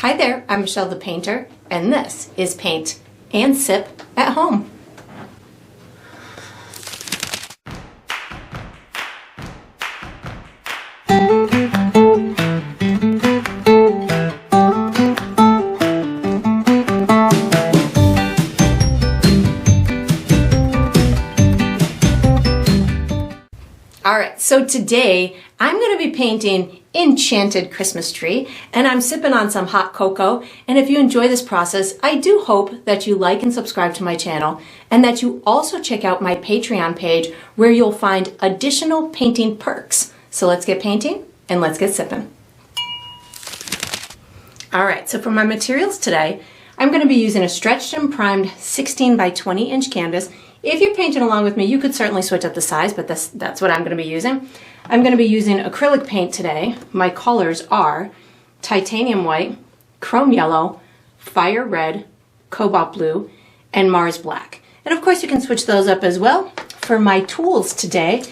Hi there, I'm Michelle the Painter, and this is Paint and Sip at Home. Alright, so today I'm going to be painting Enchanted Christmas Tree, and I'm sipping on some hot cocoa. And if you enjoy this process, I do hope that you like and subscribe to my channel, and that you also check out my Patreon page where you'll find additional painting perks. So let's get painting and let's get sipping. Alright, so for my materials today, I'm going to be using a stretched and primed 16 by 20 inch canvas. If you're painting along with me, you could certainly switch up the size, but that's what I'm going to be using. I'm going to be using acrylic paint today. My colors are titanium white, chrome yellow, fire red, cobalt blue, and Mars black. And of course you can switch those up as well. For my tools today,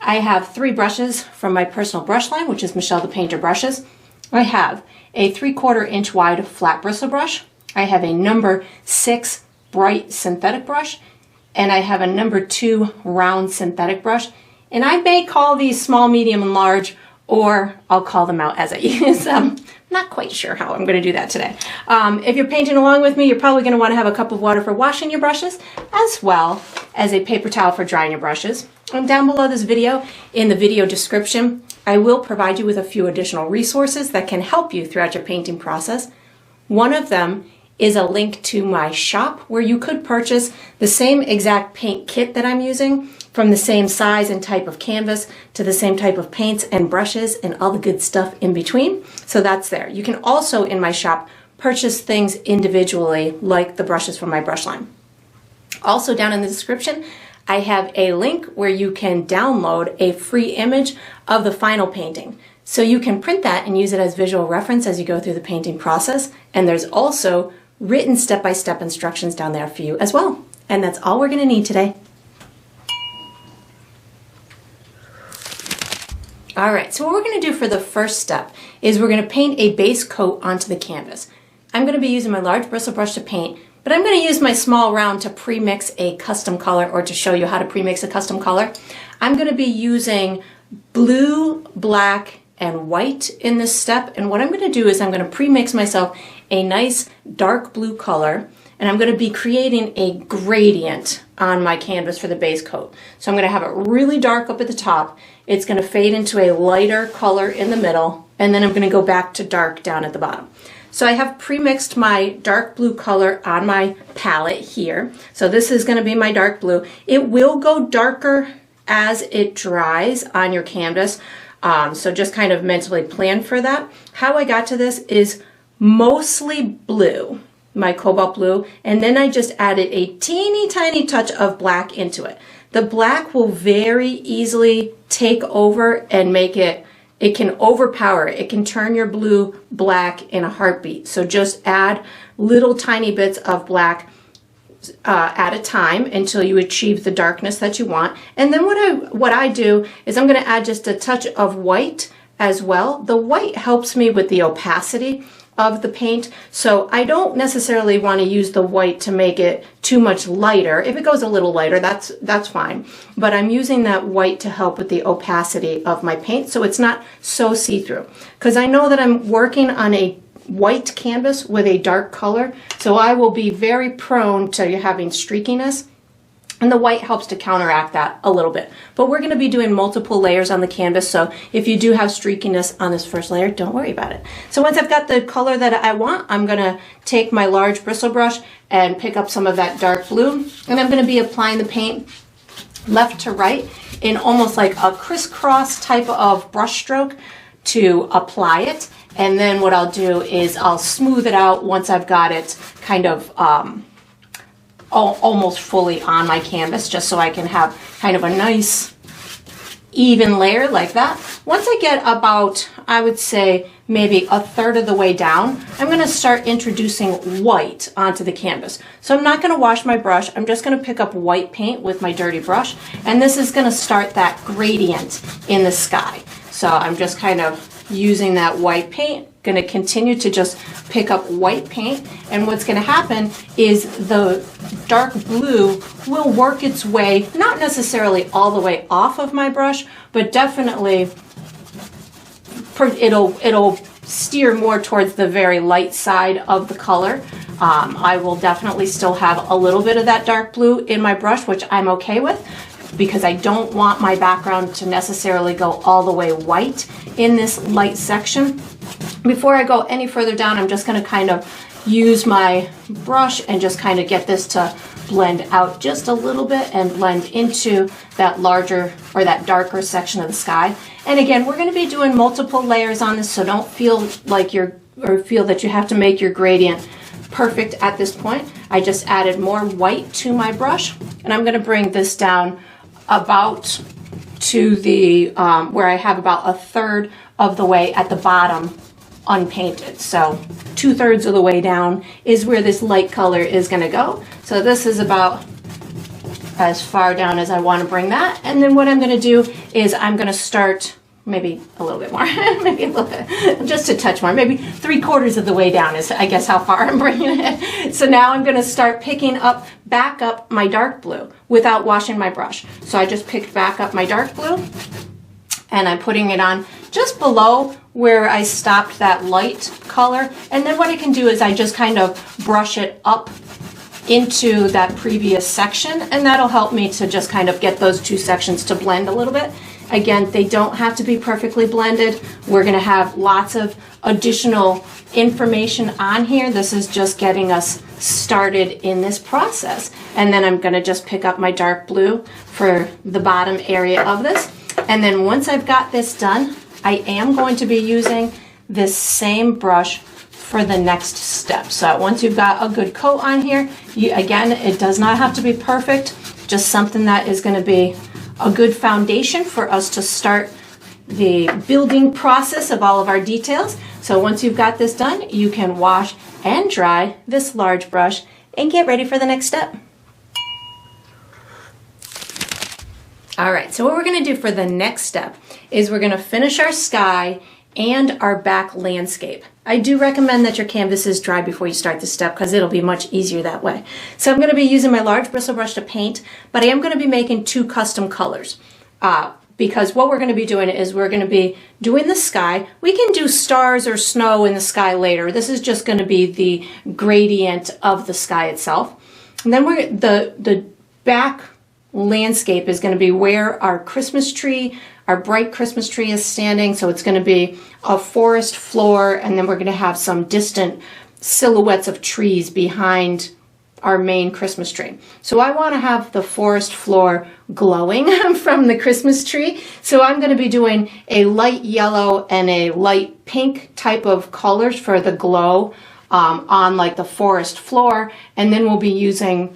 I have 3 brushes from my personal brush line, which is Michelle the Painter brushes. I have a 3/4 inch wide flat bristle brush. I have a number 6 bright synthetic brush, and I have a number 2 round synthetic brush. And I may call these small, medium, and large, or I'll call them out as I use them. Not quite sure how I'm going to do that today. If you're painting along with me, you're probably going to want to have a cup of water for washing your brushes, as well as a paper towel for drying your brushes. And down below this video, in the video description, I will provide you with a few additional resources that can help you throughout your painting process. One of them is a link to my shop where you could purchase the same exact paint kit that I'm using, from the same size and type of canvas to the same type of paints and brushes and all the good stuff in between. So that's there. You can also, in my shop, purchase things individually, like the brushes from my brush line. Also down in the description, I have a link where you can download a free image of the final painting. So you can print that and use it as visual reference as you go through the painting process. And there's also written step-by-step instructions down there for you as well. And that's all we're going to need today. Alright, so what we're going to do for the first step is we're going to paint a base coat onto the canvas. I'm going to be using my large bristle brush to paint, but I'm going to use my small round to pre-mix a custom color, or to show you how to pre-mix a custom color. I'm going to be using blue, black, and white in this step, and what I'm going to do is I'm going to pre-mix myself a nice dark blue color, and I'm going to be creating a gradient on my canvas for the base coat. So I'm going to have it really dark up at the top. It's going to fade into a lighter color in the middle, and then I'm going to go back to dark down at the bottom. So I have pre-mixed my dark blue color on my palette here. So this is going to be my dark blue. It will go darker as it dries on your canvas. So just kind of mentally plan for that. How I got to this is mostly blue, my cobalt blue, and then I just added a teeny tiny touch of black into it. The black will very easily take over and make it can overpower it. It can turn your blue black in a heartbeat. So just add little tiny bits of black at a time until you achieve the darkness that you want. And then what I do is I'm going to add just a touch of white as well. The white helps me with the opacity of the paint, so I don't necessarily want to use the white to make it too much lighter. If it goes a little lighter, that's fine, but I'm using that white to help with the opacity of my paint so it's not so see-through, because I know that I'm working on a white canvas with a dark color, so I will be very prone to having streakiness, and the white helps to counteract that a little bit. But we're going to be doing multiple layers on the canvas, so if you do have streakiness on this first layer, don't worry about it. So once I've got the color that I want, I'm going to take my large bristle brush and pick up some of that dark blue, and I'm going to be applying the paint left to right in almost like a crisscross type of brush stroke to apply it. And then what I'll do is I'll smooth it out once I've got it kind of almost fully on my canvas, just so I can have kind of a nice even layer like that. Once I get about, I would say, maybe a third of the way down, I'm going to start introducing white onto the canvas. So I'm not going to wash my brush. I'm just going to pick up white paint with my dirty brush, and this is going to start that gradient in the sky. So I'm just kind of using that white paint going to continue to just pick up white paint, and what's going to happen is the dark blue will work its way, not necessarily all the way off of my brush, but definitely it'll steer more towards the very light side of the color. I will definitely still have a little bit of that dark blue in my brush, which I'm okay with, because I don't want my background to necessarily go all the way white in this light section. Before I go any further down, I'm just going to kind of use my brush and just kind of get this to blend out just a little bit and blend into that larger or that darker section of the sky. And again, we're going to be doing multiple layers on this, so don't feel like feel that you have to make your gradient perfect at this point. I just added more white to my brush, and I'm going to bring this down about to the where I have about a third of the way at the bottom unpainted. So 2/3 of the way down is where this light color is going to go. So this is about as far down as I want to bring that. And then what I'm going to do is I'm going to start maybe a little bit more, maybe a little bit, just a touch more, maybe 3/4 of the way down is, I guess, how far I'm bringing it. So now I'm going to start picking back up my dark blue without washing my brush. So I just picked back up my dark blue, and I'm putting it on just below where I stopped that light color. And then what I can do is I just kind of brush it up into that previous section, and that'll help me to just kind of get those two sections to blend a little bit. Again, they don't have to be perfectly blended. We're going to have lots of additional information on here. This is just getting us started in this process. And then I'm going to just pick up my dark blue for the bottom area of this. And then once I've got this done, I am going to be using this same brush for the next step. So once you've got a good coat on here, again, it does not have to be perfect, just something that is going to be a good foundation for us to start the building process of all of our details. So once you've got this done, you can wash and dry this large brush and get ready for the next step. All right, so what we're going to do for the next step is we're going to finish our sky and our back landscape. I do recommend that your canvas is dry before you start this step because it'll be much easier that way. So I'm going to be using my large bristle brush to paint, but I am going to be making 2 custom colors because what we're going to be doing is we're going to be doing the sky. We can do stars or snow in the sky later. This is just going to be the gradient of the sky itself. And then the back landscape is going to be where our Christmas tree, our bright Christmas tree is standing. So it's going to be a forest floor, and then we're going to have some distant silhouettes of trees behind our main Christmas tree. So I want to have the forest floor glowing from the Christmas tree. So I'm going to be doing a light yellow and a light pink type of colors for the glow on like the forest floor. And then we'll be using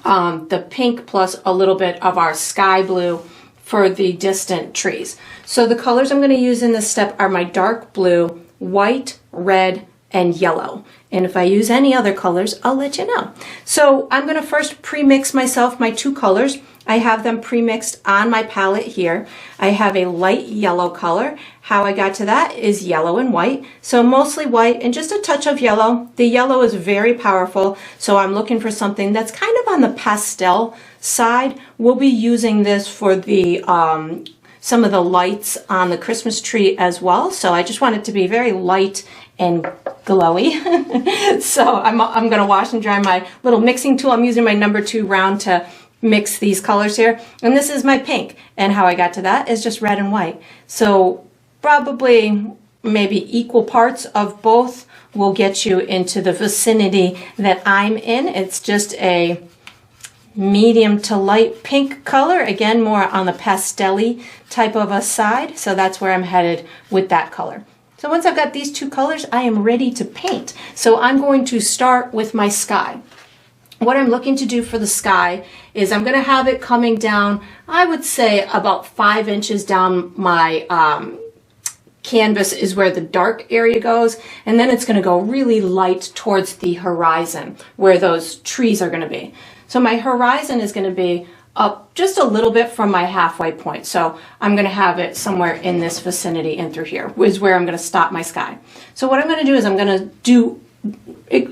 the pink plus a little bit of our sky blue for the distant trees. So the colors I'm going to use in this step are my dark blue, white, red, and yellow. And if I use any other colors, I'll let you know. So I'm going to first pre-mix myself my 2 colors. I have them pre-mixed on my palette here. I have a light yellow color. How I got to that is yellow and white. So mostly white and just a touch of yellow. The yellow is very powerful, so I'm looking for something that's kind of on the pastel side. We'll be using this for the some of the lights on the Christmas tree as well. So I just want it to be very light and glowy. So I'm going to wash and dry my little mixing tool. I'm using my number 2 round to mix these colors here. And this is my pink. And how I got to that is just red and white. So probably maybe equal parts of both will get you into the vicinity that I'm in. It's just a medium to light pink color, again more on the pastel-y type of a side, so that's where I'm headed with that color. So once I've got these 2 colors, I am ready to paint. So I'm going to start with my sky. What I'm looking to do for the sky is I'm going to have it coming down, I would say about 5 inches down my canvas is where the dark area goes, and then it's going to go really light towards the horizon where those trees are going to be. So my horizon is going to be up just a little bit from my halfway point. So I'm going to have it somewhere in this vicinity and through here is where I'm going to stop my sky. So what I'm going to do is I'm going to do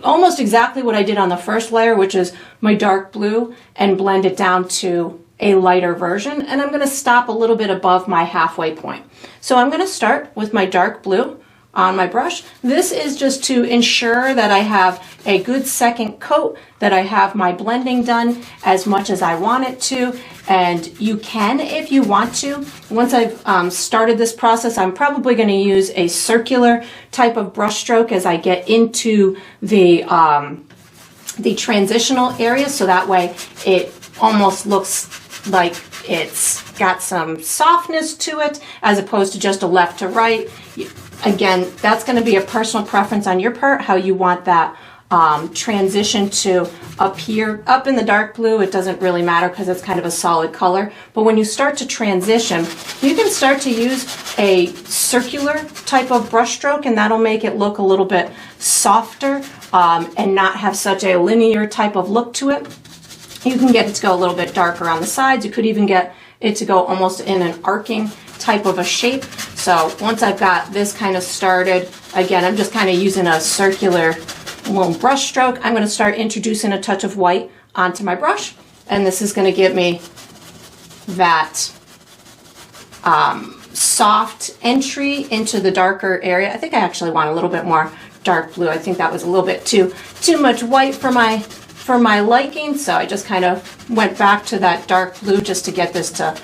almost exactly what I did on the first layer, which is my dark blue, and blend it down to a lighter version. And I'm going to stop a little bit above my halfway point. So I'm going to start with my dark blue on my brush. This is just to ensure that I have a good second coat, that I have my blending done as much as I want it to. And you can, if you want to. Once I've started this process, I'm probably going to use a circular type of brush stroke as I get into the transitional area, so that way it almost looks like it's got some softness to it as opposed to just a left to right. Again, that's going to be a personal preference on your part, how you want that transition to appear. Up in the dark blue, it doesn't really matter because it's kind of a solid color. But when you start to transition, you can start to use a circular type of brush stroke, and that'll make it look a little bit softer and not have such a linear type of look to it. You can get it to go a little bit darker on the sides. You could even get it to go almost in an arcing type of a shape. So once I've got this kind of started, again, I'm just kind of using a circular little brush stroke. I'm going to start introducing a touch of white onto my brush, and this is going to give me that soft entry into the darker area. I think I actually want a little bit more dark blue. I think that was a little bit too much white for my liking, so I just kind of went back to that dark blue just to get this to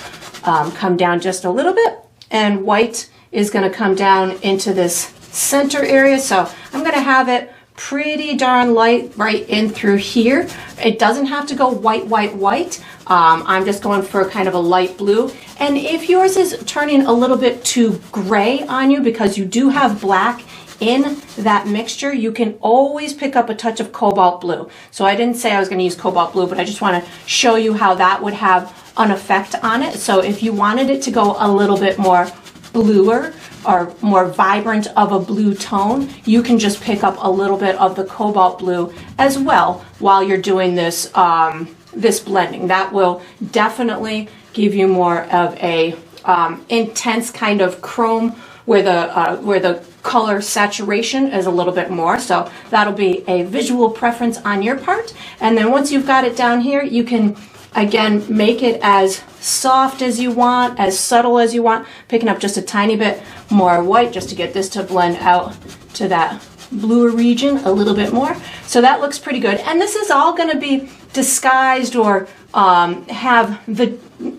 come down just a little bit. And white is going to come down into this center area, so I'm going to have it pretty darn light right in through here. It doesn't have to go white, white, white. I'm just going for kind of a light blue. And if yours is turning a little bit too gray on you because you do have black in that mixture, you can always pick up a touch of cobalt blue. So I didn't say I was going to use cobalt blue, but I just want to show you how that would have an effect on it. So if you wanted it to go a little bit more bluer or more vibrant of a blue tone, you can just pick up a little bit of the cobalt blue as well while you're doing this this blending. That will definitely give you more of a intense kind of chrome where the color saturation is a little bit more. So that'll be a visual preference on your part. And then once you've got it down here, you can again make it as soft as you want, as subtle as you want, picking up just a tiny bit more white just to get this to blend out to that bluer region a little bit more. So that looks pretty good. And this is all going to be disguised or have the,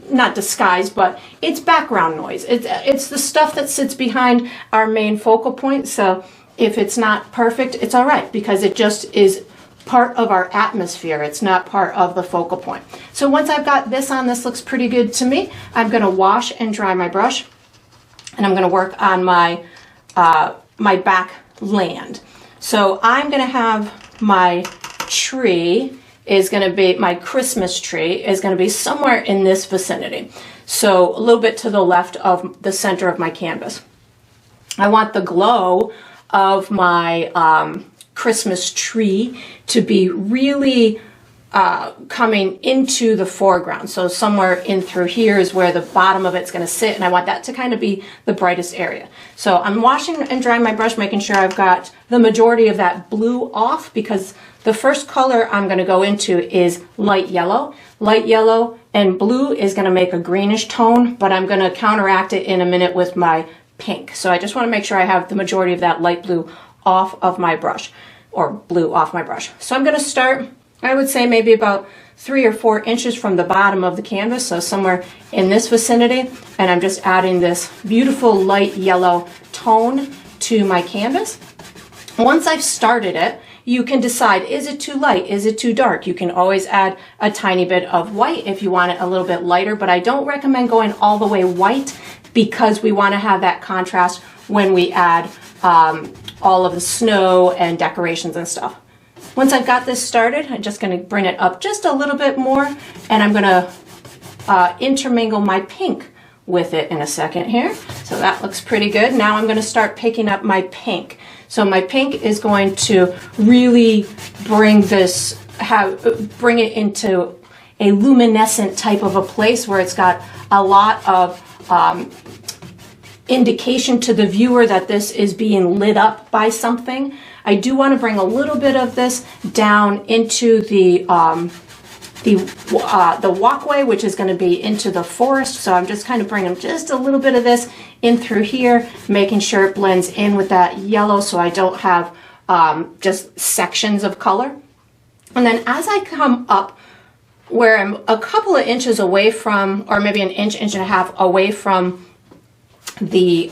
not disguised, but it's background noise. It's the stuff that sits behind our main focal point. So if it's not perfect, it's all right, because it just is part of our atmosphere. It's not part of the focal point. So once I've got this on, this looks pretty good to me. I'm going to wash and dry my brush, and I'm going to work on my my back land. So I'm going to have my tree is going to be, my Christmas tree is going to be somewhere in this vicinity. So a little bit to the left of the center of my canvas. I want the glow of my Christmas tree to be really coming into the foreground. So somewhere in through here is where the bottom of it's going to sit, and I want that to kind of be the brightest area. So I'm washing and drying my brush, making sure I've got the majority of that blue off, because the first color I'm going to go into is light yellow. Light yellow and blue is going to make a greenish tone, but I'm going to counteract it in a minute with my pink. So I just want to make sure I have the majority of that light blue off of my brush, or blue off my brush. So I'm going to start, I would say maybe about 3 or 4 inches from the bottom of the canvas, so somewhere in this vicinity, and I'm just adding this beautiful light yellow tone to my canvas. Once I've started it, you can decide, is it too light? Is it too dark? You can always add a tiny bit of white if you want it a little bit lighter, but I don't recommend going all the way white, because we want to have that contrast when we add all of the snow and decorations and stuff. Once I've got this started, I'm just going to bring it up just a little bit more, and I'm going to intermingle my pink with it in a second here. So that looks pretty good. Now I'm going to start picking up my pink. So my pink is going to really bring this, bring it into a luminescent type of a place where it's got a lot of indication to the viewer that this is being lit up by something. I do want to bring a little bit of this down into the walkway, which is going to be into the forest. So I'm just kind of bringing just a little bit of this in through here, making sure it blends in with that yellow so I don't have just sections of color. And then as I come up where I'm a couple of inches away from, or maybe an inch, inch and a half away from the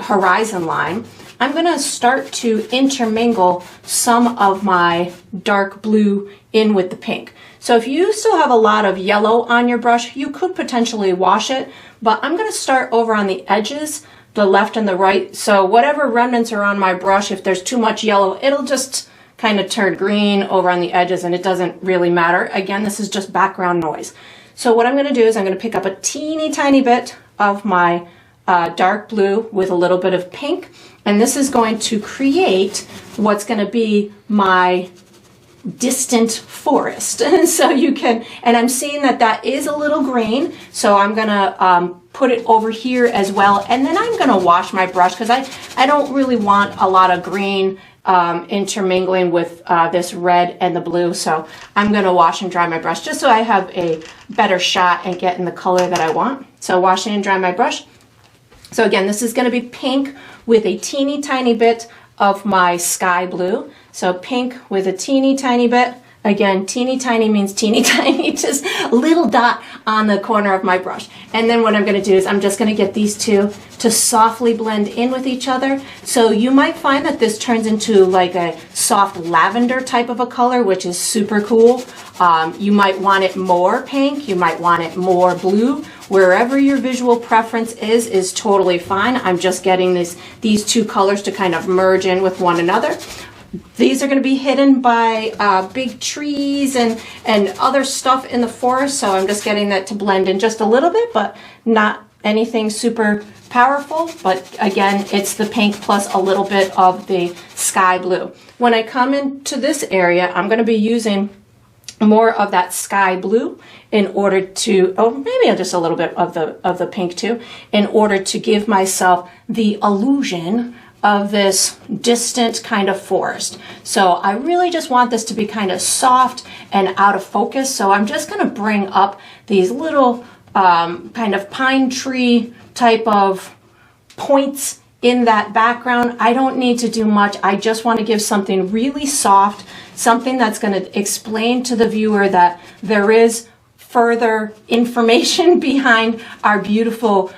horizon line, I'm going to start to intermingle some of my dark blue in with the pink. So if you still have a lot of yellow on your brush, you could potentially wash it, but I'm going to start over on the edges, the left and the right. So whatever remnants are on my brush, if there's too much yellow, it'll just kind of turn green over on the edges and it doesn't really matter. Again, this is just background noise. So what I'm going to do is I'm going to pick up a teeny tiny bit of my dark blue with a little bit of pink, and this is going to create what's going to be my distant forest. So you can, and I'm seeing that that is a little green, so I'm going to put it over here as well, and then I'm going to wash my brush because I don't really want a lot of green intermingling with this red and the blue. So I'm going to wash and dry my brush just so I have a better shot at getting the color that I want. So washing and dry my brush. So again, this is going to be pink with a teeny tiny bit of my sky blue. So pink with a teeny tiny bit. Again, teeny tiny means teeny tiny, just a little dot on the corner of my brush. And then what I'm going to do is I'm just going to get these two to softly blend in with each other. So you might find that this turns into like a soft lavender type of a color, which is super cool. You might want it more pink, you might want it more blue. Wherever your visual preference is totally fine. I'm just getting these two colors to kind of merge in with one another. These are going to be hidden by big trees and other stuff in the forest, so I'm just getting that to blend in just a little bit, but not anything super powerful. But again, it's the pink plus a little bit of the sky blue. When I come into this area, I'm going to be using more of that sky blue in order to, oh, maybe just a little bit of the pink too, in order to give myself the illusion of this distant kind of forest. So I really just want this to be kind of soft and out of focus. So I'm just going to bring up these little kind of pine tree type of points in that background. I don't need to do much. I just want to give something really soft, something that's going to explain to the viewer that there is further information behind our beautiful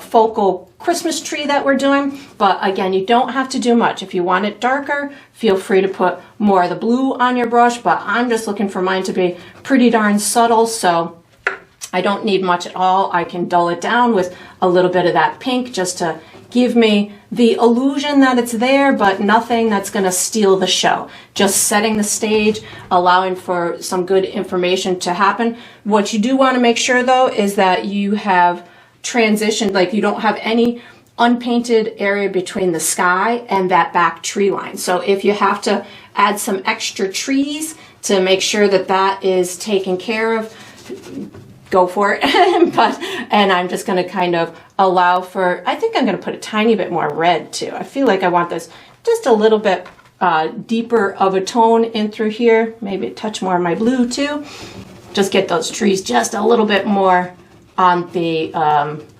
focal Christmas tree that we're doing. But again, you don't have to do much. If you want it darker, feel free to put more of the blue on your brush, but I'm just looking for mine to be pretty darn subtle, so I don't need much at all. I can dull it down with a little bit of that pink just to give me the illusion that it's there, but nothing that's going to steal the show. Just setting the stage, allowing for some good information to happen. What you do want to make sure though is that you have transitioned, like you don't have any unpainted area between the sky and that back tree line. So if you have to add some extra trees to make sure that that is taken care of, go for it. And I'm just going to kind of allow for, I think I'm going to put a tiny bit more red too. I feel like I want this just a little bit deeper of a tone in through here, maybe a touch more of my blue too. Just get those trees just a little bit more on the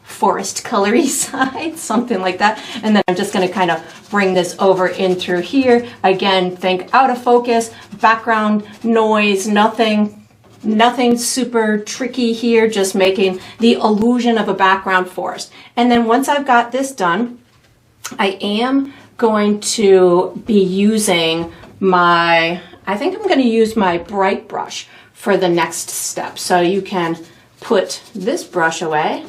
forest colory side, something like that. And then I'm just going to kind of bring this over in through here. Again, think out of focus, background noise, nothing super tricky here, just making the illusion of a background forest. And then once I've got this done, I am going to be using I think I'm going to use my bright brush for the next step. So you can put this brush away,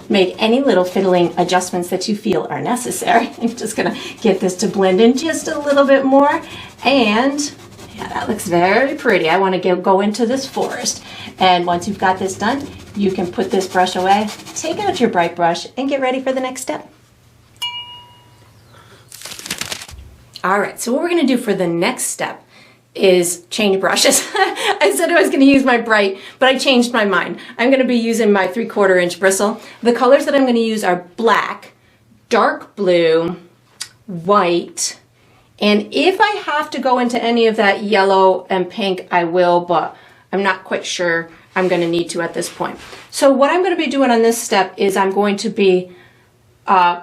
make any little fiddling adjustments that you feel are necessary. I'm just going to get this to blend in just a little bit more. And yeah, that looks very pretty. I want to go into this forest. And once you've got this done, you can put this brush away, take out your bright brush, and get ready for the next step. All right, so what we're going to do for the next step is change brushes. I said I was going to use my bright, but I changed my mind. I'm going to be using my 3/4 inch bristle. The colors that I'm going to use are black, dark blue, white, and if I have to go into any of that yellow and pink, I will, but I'm not quite sure I'm going to need to at this point. So what I'm going to be doing on this step is I'm going to be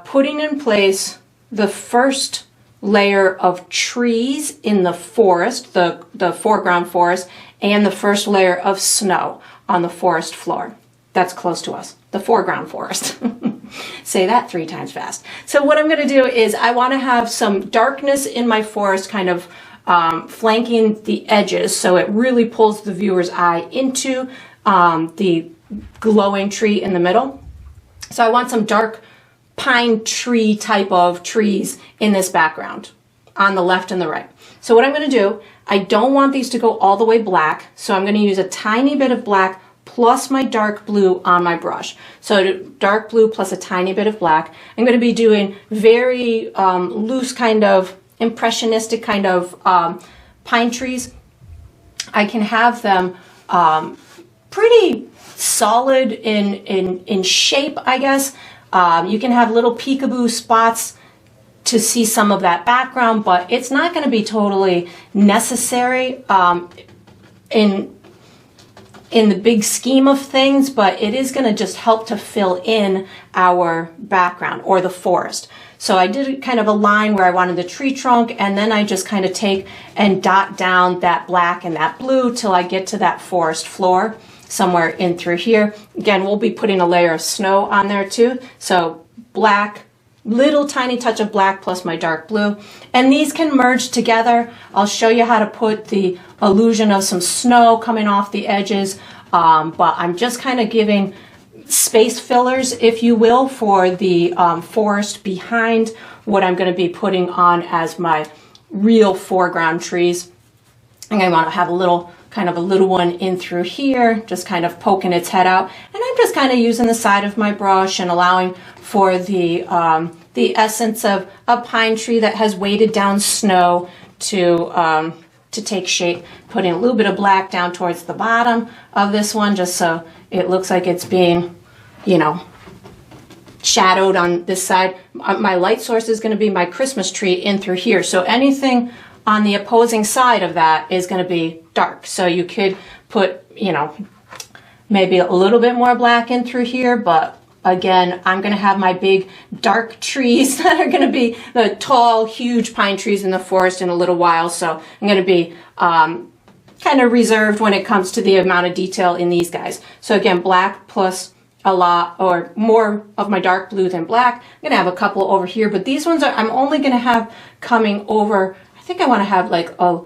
putting in place the first layer of trees in the forest, the foreground forest, and the first layer of snow on the forest floor. That's close to us, the foreground forest. Say that 3 times fast. So what I'm going to do is I want to have some darkness in my forest kind of flanking the edges, so it really pulls the viewer's eye into the glowing tree in the middle. So I want some dark pine tree type of trees in this background on the left and the right. So what I'm going to do, I don't want these to go all the way black, so I'm going to use a tiny bit of black plus my dark blue on my brush. So dark blue plus a tiny bit of black. I'm going to be doing very loose kind of impressionistic kind of pine trees. I can have them pretty solid in shape, I guess. You can have little peekaboo spots to see some of that background, but it's not going to be totally necessary in the big scheme of things, but it is going to just help to fill in our background or the forest. So I did kind of a line where I wanted the tree trunk, and then I just kind of take and dot down that black and that blue till I get to that forest floor somewhere in through here. Again, we'll be putting a layer of snow on there too. So black, little tiny touch of black plus my dark blue. And these can merge together. I'll show you how to put the illusion of some snow coming off the edges. But I'm just kind of giving space fillers, if you will, for the forest behind what I'm going to be putting on as my real foreground trees. And I want to have a little one in through here, just kind of poking its head out. And I'm just kind of using the side of my brush and allowing for the essence of a pine tree that has weighted down snow to take shape. Putting a little bit of black down towards the bottom of this one, just so it looks like it's being, you know, shadowed on this side. My light source is going to be my Christmas tree in through here. So anything on the opposing side of that is going to be dark. So you could put, you know, maybe a little bit more black in through here, but again, I'm going to have my big dark trees that are going to be the tall, huge pine trees in the forest in a little while. So I'm going to be kind of reserved when it comes to the amount of detail in these guys. So again, black plus a lot or more of my dark blue than black. I'm going to have a couple over here, but these ones I'm only going to have coming over. I think I want to have like a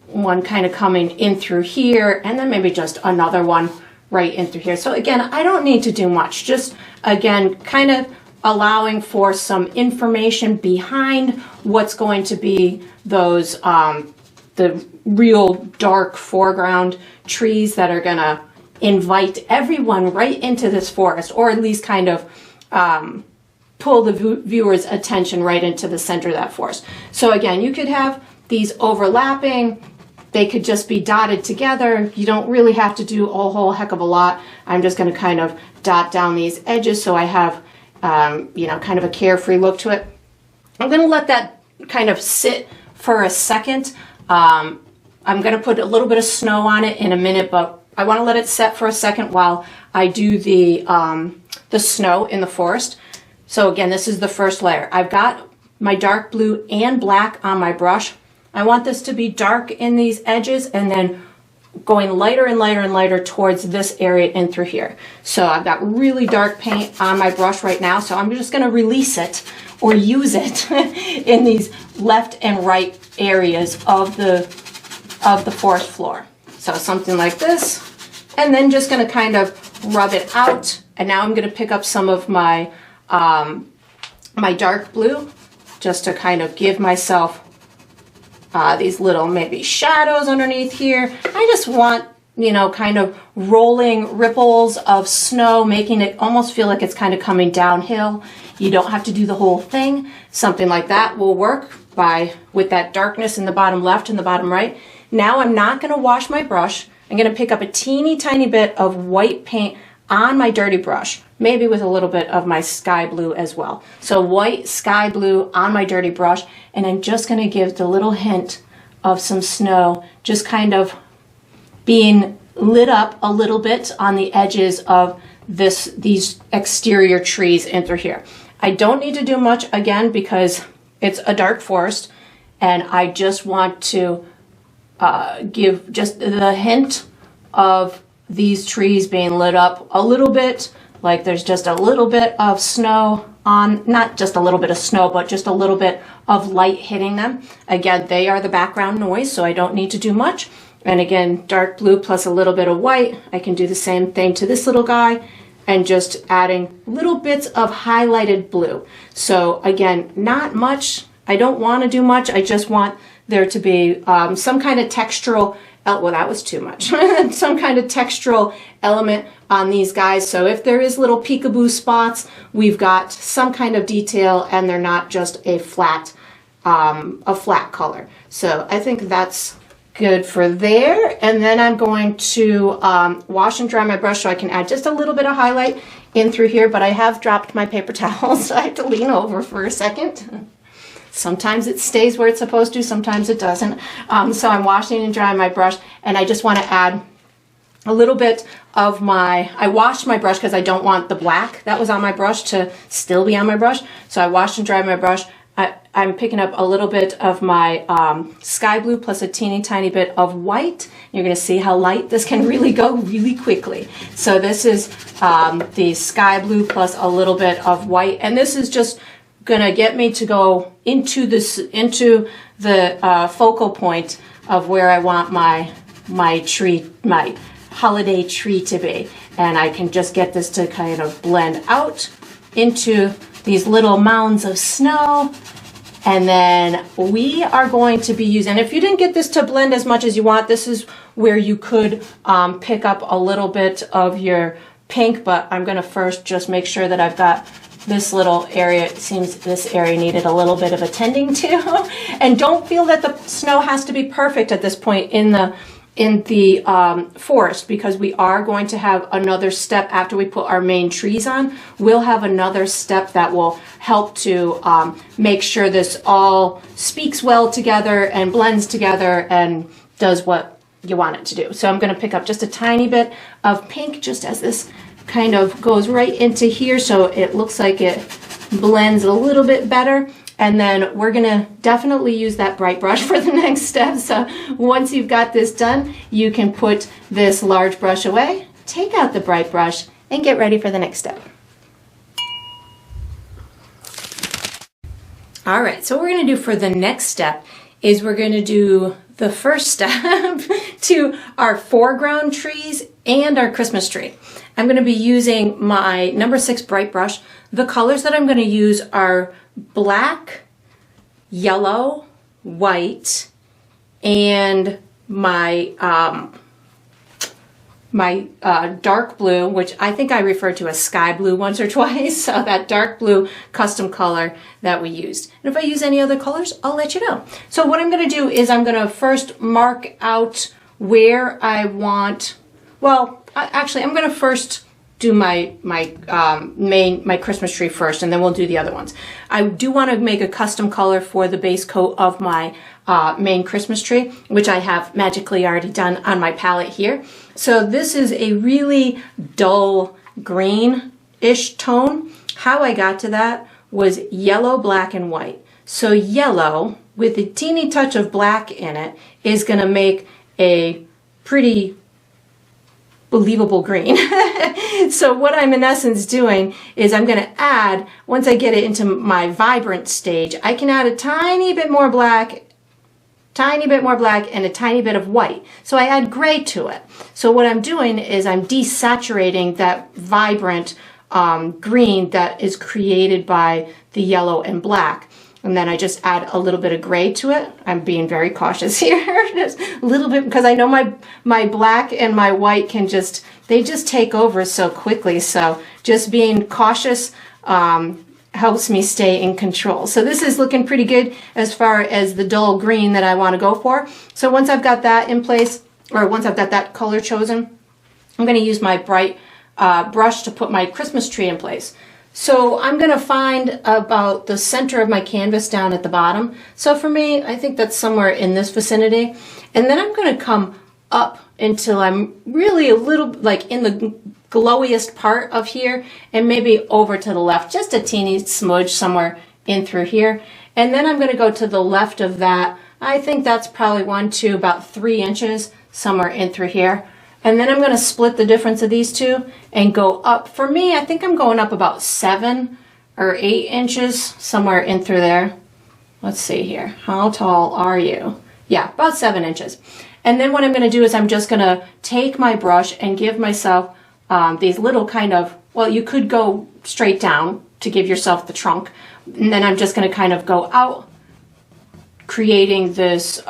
one kind of coming in through here, and then maybe just another one right in through here. So again, I don't need to do much. Just again, kind of allowing for some information behind what's going to be those the real dark foreground trees that are gonna invite everyone right into this forest, or at least kind of pull the viewer's attention right into the center of that forest. So again, you could have these overlapping. They could just be dotted together. You don't really have to do a whole heck of a lot. I'm just going to kind of dot down these edges so I have, you know, kind of a carefree look to it. I'm going to let that kind of sit for a second. I'm going to put a little bit of snow on it in a minute, but I want to let it set for a second while I do the snow in the forest. So again, this is the first layer. I've got my dark blue and black on my brush. I want this to be dark in these edges and then going lighter and lighter and lighter towards this area in through here. So I've got really dark paint on my brush right now, so I'm just going to release it or use it in these left and right areas of the forest floor. So something like this, and then just going to kind of rub it out. And now I'm going to pick up some of my my dark blue just to kind of give myself these little maybe shadows underneath here. I just want, you know, kind of rolling ripples of snow, making it almost feel like it's kind of coming downhill. You don't have to do the whole thing. Something like that will work with that darkness in the bottom left and the bottom right. Now I'm not going to wash my brush. I'm going to pick up a teeny tiny bit of white paint on my dirty brush, maybe with a little bit of my sky blue as well. So white, sky blue on my dirty brush, and I'm just going to give the little hint of some snow, just kind of being lit up a little bit on the edges of these exterior trees in through here. I don't need to do much, again, because it's a dark forest, and I just want to give just the hint of these trees being lit up a little bit, like there's just a little bit of snow on, not just a little bit of snow, but just a little bit of light hitting them. Again, they are the background noise, so I don't need to do much. And again, dark blue plus a little bit of white. I can do the same thing to this little guy and just adding little bits of highlighted blue. So again, not much. I don't want to do much. I just want there to be some kind of textural, well, that was too much. Some kind of textural element on these guys. So if there is little peekaboo spots, we've got some kind of detail and they're not just a flat color. So I think that's good for there. And then I'm going to wash and dry my brush so I can add just a little bit of highlight in through here, but I have dropped my paper towel, so I have to lean over for a second. Sometimes it stays where it's supposed to, sometimes it doesn't. So I'm washing and drying my brush, and I just want to add a little bit of I washed my brush because I don't want the black that was on my brush to still be on my brush. So I washed and dried my brush. I'm picking up a little bit of my sky blue plus a teeny tiny bit of white. You're going to see how light this can really go really quickly. So this is the sky blue plus a little bit of white, and this is just going to get me to go into the focal point of where I want my tree, my holiday tree to be. And I can just get this to kind of blend out into these little mounds of snow. And then we are going to be using, if you didn't get this to blend as much as you want, this is where you could pick up a little bit of your pink, but I'm going to first just make sure that I've got this little area. It seems this area needed a little bit of attending to. And don't feel that the snow has to be perfect at this point in the forest, because we are going to have another step after we put our main trees on. We'll have another step that will help to make sure this all speaks well together and blends together and does what you want it to do. So I'm going to pick up just a tiny bit of pink just as this kind of goes right into here, so it looks like it blends a little bit better. And then we're gonna definitely use that bright brush for the next step. So once you've got this done, you can put this large brush away, take out the bright brush, and get ready for the next step. All right, so what we're gonna do for the next step is we're gonna do the first step to our foreground trees and our Christmas tree. I'm gonna be using my number 6 bright brush. The colors that I'm gonna use are black, yellow, white, and my dark blue, which I think I referred to as sky blue once or twice, so that dark blue custom color that we used. And if I use any other colors, I'll let you know. So what I'm going to do is I'm going to first mark out where I want, well, actually I'm going to first do my Christmas tree first, and then we'll do the other ones. I do want to make a custom color for the base coat of my main Christmas tree, which I have magically already done on my palette here. So this is a really dull green-ish tone. How I got to that was yellow, black, and white. So yellow with a teeny touch of black in it is going to make a pretty believable green. So what I'm in essence doing is I'm going to add, once I get it into my vibrant stage, I can add a tiny bit more black, and a tiny bit of white. So I add gray to it. So what I'm doing is I'm desaturating that vibrant green that is created by the yellow and black. And then I just add a little bit of gray to it. I'm being very cautious here. Just a little bit, because I know my black and my white can they just take over so quickly. So just being cautious helps me stay in control. So this is looking pretty good as far as the dull green that I want to go for. So once I've got that in place, or once I've got that color chosen, I'm going to use my bright brush to put my Christmas tree in place. So I'm going to find about the center of my canvas down at the bottom. So for me, I think that's somewhere in this vicinity. And then I'm going to come up until I'm really a little like in the glowiest part of here, and maybe over to the left, just a teeny smudge somewhere in through here. And then I'm going to go to the left of that. I think that's probably 1, 2, about 3 inches somewhere in through here. And then I'm going to split the difference of these two and go up. For me, I think I'm going up about 7 or 8 inches somewhere in through there. Let's see here. How tall are you? Yeah, about 7 inches. And then what I'm going to do is I'm just going to take my brush and give myself these little kind of, well, you could go straight down to give yourself the trunk. And then I'm just going to kind of go out, creating this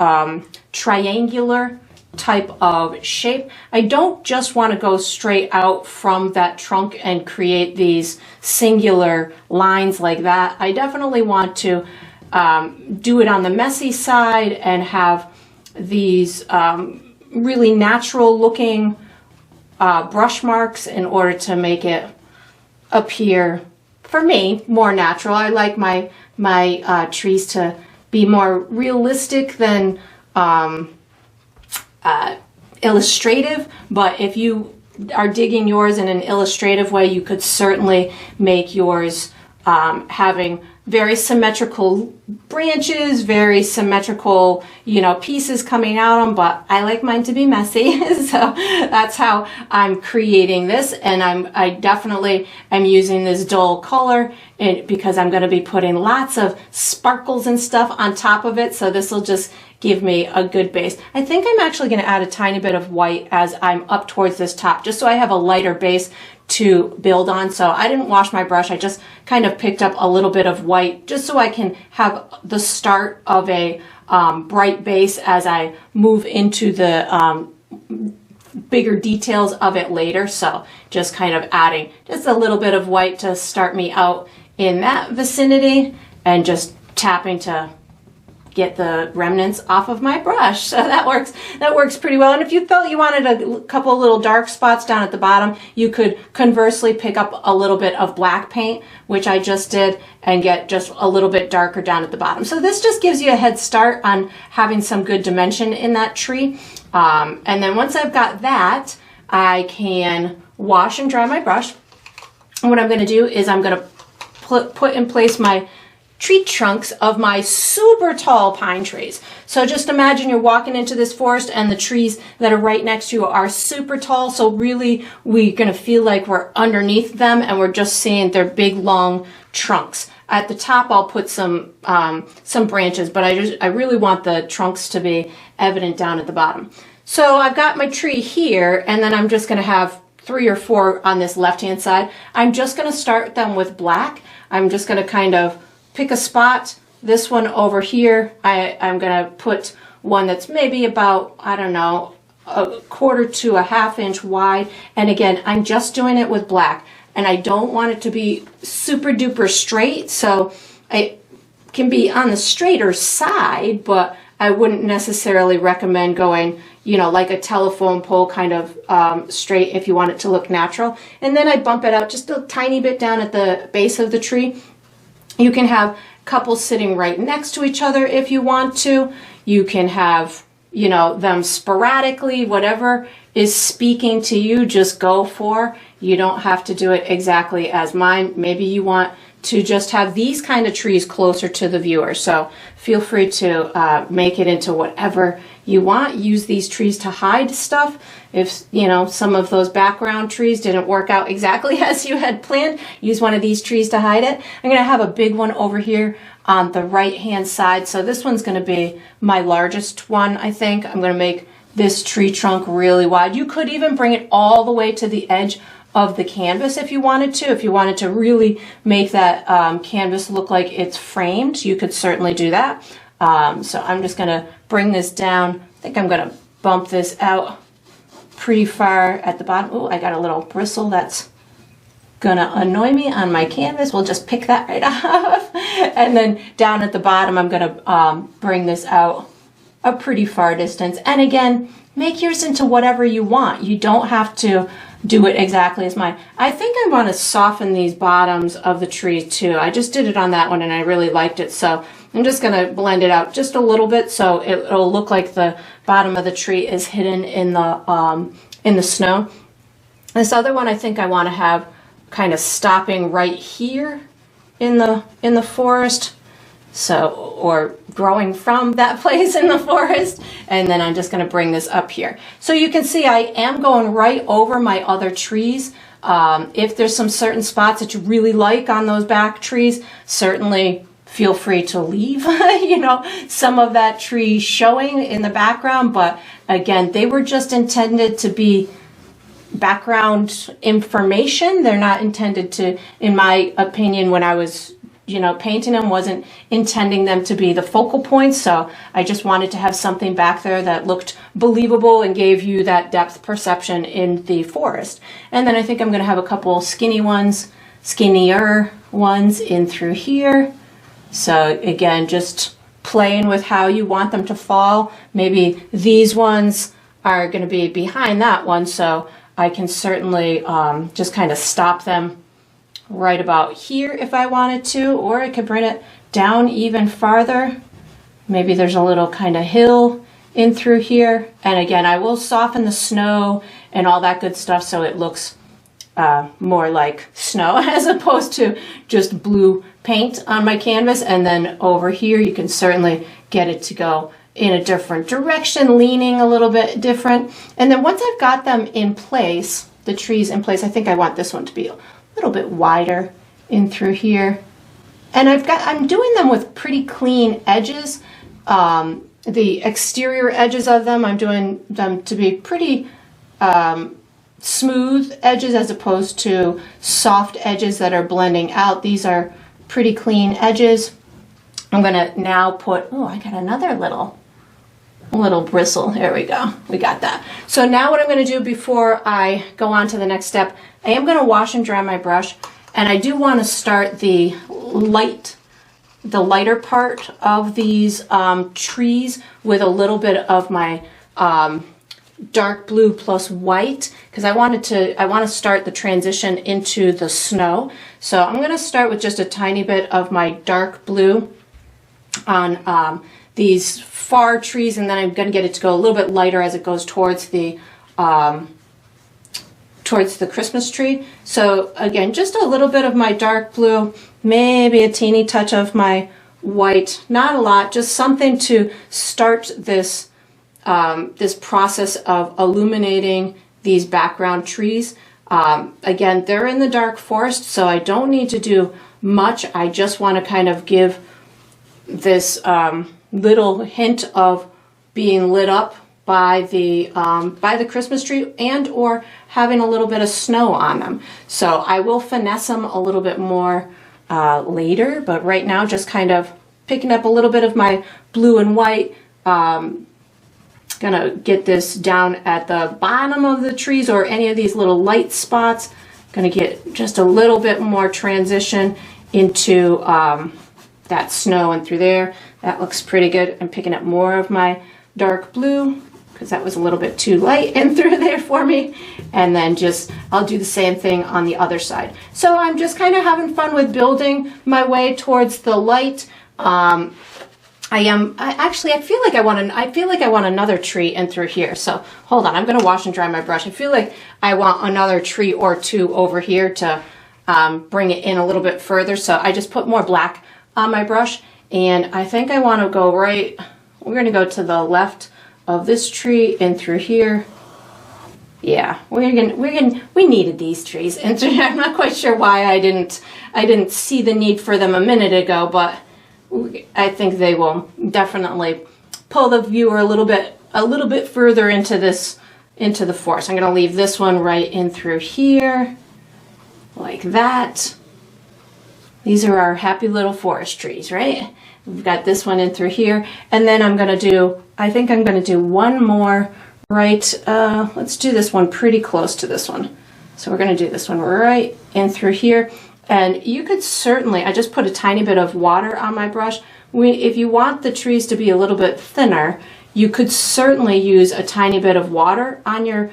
triangular type of shape. I don't just want to go straight out from that trunk and create these singular lines like that. I definitely want to do it on the messy side and have these really natural looking brush marks in order to make it appear, for me, more natural. I like my trees to be more realistic than illustrative, but if you are digging yours in an illustrative way, you could certainly make yours having very symmetrical branches, very symmetrical, pieces coming out of them, but I like mine to be messy. So that's how I'm creating this. And I definitely am using this dull color because I'm going to be putting lots of sparkles and stuff on top of it. So this will just give me a good base. I think I'm actually going to add a tiny bit of white as I'm up towards this top, just so I have a lighter base to build on. So I didn't wash my brush. I just kind of picked up a little bit of white just so I can have the start of a bright base as I move into the bigger details of it later. So just kind of adding just a little bit of white to start me out in that vicinity and just tapping to get the remnants off of my brush. So that works pretty well. And if you felt you wanted a couple little dark spots down at the bottom, you could conversely pick up a little bit of black paint, which I just did, and get just a little bit darker down at the bottom. So this just gives you a head start on having some good dimension in that tree. And then once I've got that, I can wash and dry my brush. And what I'm going to do is I'm going to put in place my tree trunks of my super tall pine trees. So just imagine you're walking into this forest and the trees that are right next to you are super tall. So really we're going to feel like we're underneath them and we're just seeing their big long trunks. At the top I'll put some branches, but I really want the trunks to be evident down at the bottom. So I've got my tree here, and then I'm just going to have 3 or 4 on this left hand side. I'm just going to start them with black. I'm just going to kind of pick a spot. This one over here, I'm going to put one that's maybe about, I don't know, 1/4 to a 1/2 inch wide. And again, I'm just doing it with black. And I don't want it to be super duper straight. So it can be on the straighter side, but I wouldn't necessarily recommend going, like a telephone pole kind of straight if you want it to look natural. And then I bump it out just a tiny bit down at the base of the tree. You can have couples sitting right next to each other if you want to. You can have, them sporadically, whatever is speaking to you, just go for. You don't have to do it exactly as mine. Maybe you want to just have these kind of trees closer to the viewer. So feel free to make it into whatever you want. Use these trees to hide stuff. If, some of those background trees didn't work out exactly as you had planned, use one of these trees to hide it. I'm going to have a big one over here on the right hand side. So this one's going to be my largest one, I think. I'm going to make this tree trunk really wide. You could even bring it all the way to the edge of the canvas if you wanted to really make that canvas look like it's framed. You could certainly do that. So I'm just going to bring this down. I think I'm going to bump this out pretty far at the bottom. Oh, I got a little bristle that's gonna annoy me on my canvas. We'll just pick that right off. And then down at the bottom, I'm gonna bring this out a pretty far distance. And again, make yours into whatever you want. You don't have to do it exactly as mine. I think I want to soften these bottoms of the tree too. I just did it on that one and I really liked it. So I'm just going to blend it out just a little bit so it'll look like the bottom of the tree is hidden in the snow. This other one I think I want to have kind of stopping right here in the forest. So, or growing from that place in the forest, and then I'm just going to bring this up here. So you can see I am going right over my other trees. If there's some certain spots that you really like on those back trees, certainly feel free to leave, you know, some of that tree showing in the background. But again, they were just intended to be background information. They're not intended to, in my opinion, when I was painting them, wasn't intending them to be the focal points. So I just wanted to have something back there that looked believable and gave you that depth perception in the forest. And then I think I'm going to have a couple skinnier ones in through here. So again, just playing with how you want them to fall. Maybe these ones are going to be behind that one, so I can certainly just kind of stop them right about here if I wanted to, or I could bring it down even farther. Maybe there's a little kind of hill in through here. And again, I will soften the snow and all that good stuff so it looks more like snow as opposed to just blue paint on my canvas. And then over here, you can certainly get it to go in a different direction, leaning a little bit different. And then once I've got them in place, the trees in place, I think I want this one to be a little bit wider in through here. And I'm doing them with pretty clean edges. The exterior edges of them, I'm doing them to be pretty smooth edges as opposed to soft edges that are blending out. These are pretty clean edges. I'm gonna now put, oh, I got another little bristle. There we go. We got that. So now what I'm going to do before I go on to the next step, I am going to wash and dry my brush, and I do want to start the lighter part of these trees with a little bit of my dark blue plus white, because I want to start the transition into the snow. So I'm going to start with just a tiny bit of my dark blue on these far trees, and then I'm going to get it to go a little bit lighter as it goes towards the Christmas tree. So again, just a little bit of my dark blue, maybe a teeny touch of my white, not a lot, just something to start this this process of illuminating these background trees. Again, they're in the dark forest, so I don't need to do much. I just want to kind of give this little hint of being lit up by the Christmas tree and or having a little bit of snow on them. So I will finesse them a little bit more later, but right now just kind of picking up a little bit of my blue and white. Gonna get this down at the bottom of the trees or any of these little light spots. Gonna get just a little bit more transition into that snow and through there. That looks pretty good. I'm picking up more of my dark blue because that was a little bit too light in through there for me. And then I'll do the same thing on the other side. So I'm just kind of having fun with building my way towards the light. I feel like I want another tree in through here. So hold on, I'm going to wash and dry my brush. I feel like I want another tree or two over here to bring it in a little bit further. So I just put more black on my brush, and I think I want to go right. We're going to go to the left of this tree in through here. Yeah, we needed these trees, and I'm not quite sure why I didn't see the need for them a minute ago, but I think they will definitely pull the viewer a little bit further into the forest. I'm going to leave this one right in through here, like that. These are our happy little forest trees, right? We've got this one in through here, and then I think I'm going to do one more right. Let's do this one pretty close to this one. So we're going to do this one right in through here. And you could certainly, I just put a tiny bit of water on my brush. If you want the trees to be a little bit thinner, you could certainly use a tiny bit of water on your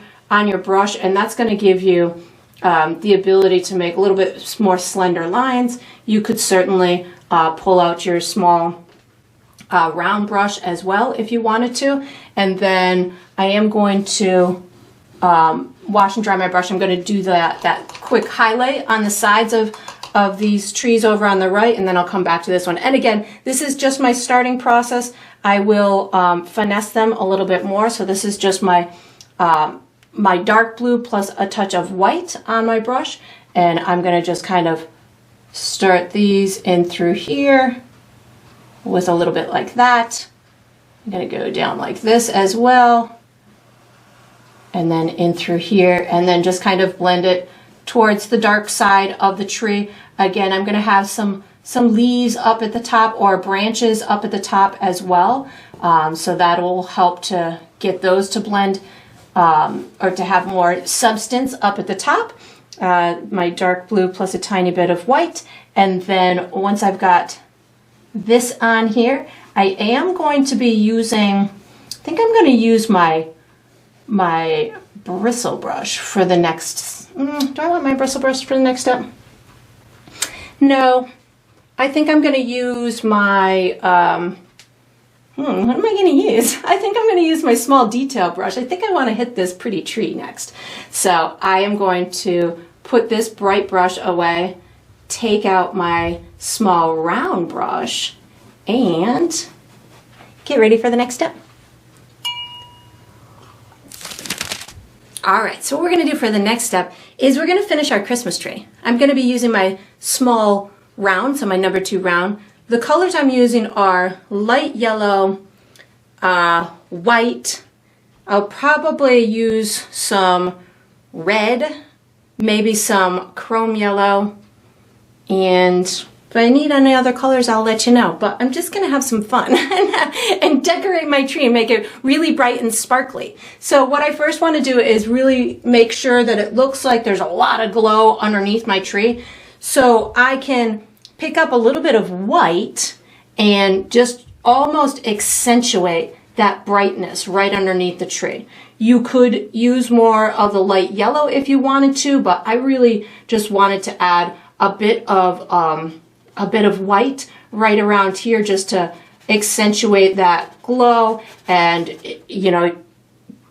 brush, and that's going to give you the ability to make a little bit more slender lines. You could certainly pull out your small round brush as well if you wanted to. And then I am going to wash and dry my brush. I'm going to do that quick highlight on the sides of these trees over on the right, and then I'll come back to this one. And again, this is just my starting process. I will finesse them a little bit more. So this is just my my dark blue plus a touch of white on my brush, and I'm going to just kind of start these in through here with a little bit like that. I'm going to go down like this as well, and then in through here, and then just kind of blend it towards the dark side of the tree. Again, I'm going to have some leaves up at the top or branches up at the top as well, so that will help to get those to blend or to have more substance up at the top. My dark blue plus a tiny bit of white, and then once I've got this on here, I am going to be using, I think I'm going to use my bristle brush for the next, do I want my bristle brush for the next step? No, I think I'm going to use my, what am I going to use? I think I'm going to use my small detail brush. I think I want to hit this pretty tree next. So I am going to put this bright brush away, take out my small round brush, and get ready for the next step. All right, so what we're going to do for the next step is we're going to finish our Christmas tree. I'm going to be using my small round, so my number 2 round. The colors I'm using are light yellow, white. I'll probably use some red, maybe some chrome yellow, and if I need any other colors, I'll let you know. But I'm just going to have some fun and decorate my tree and make it really bright and sparkly. So what I first want to do is really make sure that it looks like there's a lot of glow underneath my tree. So I can pick up a little bit of white and just almost accentuate that brightness right underneath the tree. You could use more of the light yellow if you wanted to, but I really just wanted to add a bit of white right around here just to accentuate that glow, and you know,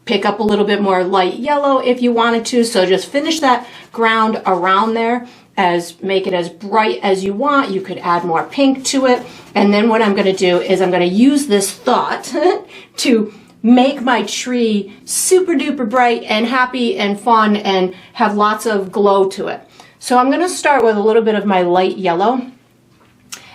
pick up a little bit more light yellow if you wanted to. So just finish that ground around there, make it as bright as you want. You could add more pink to it. And then what I'm going to do is I'm going to use this thought to make my tree super duper bright and happy and fun and have lots of glow to it. So I'm going to start with a little bit of my light yellow,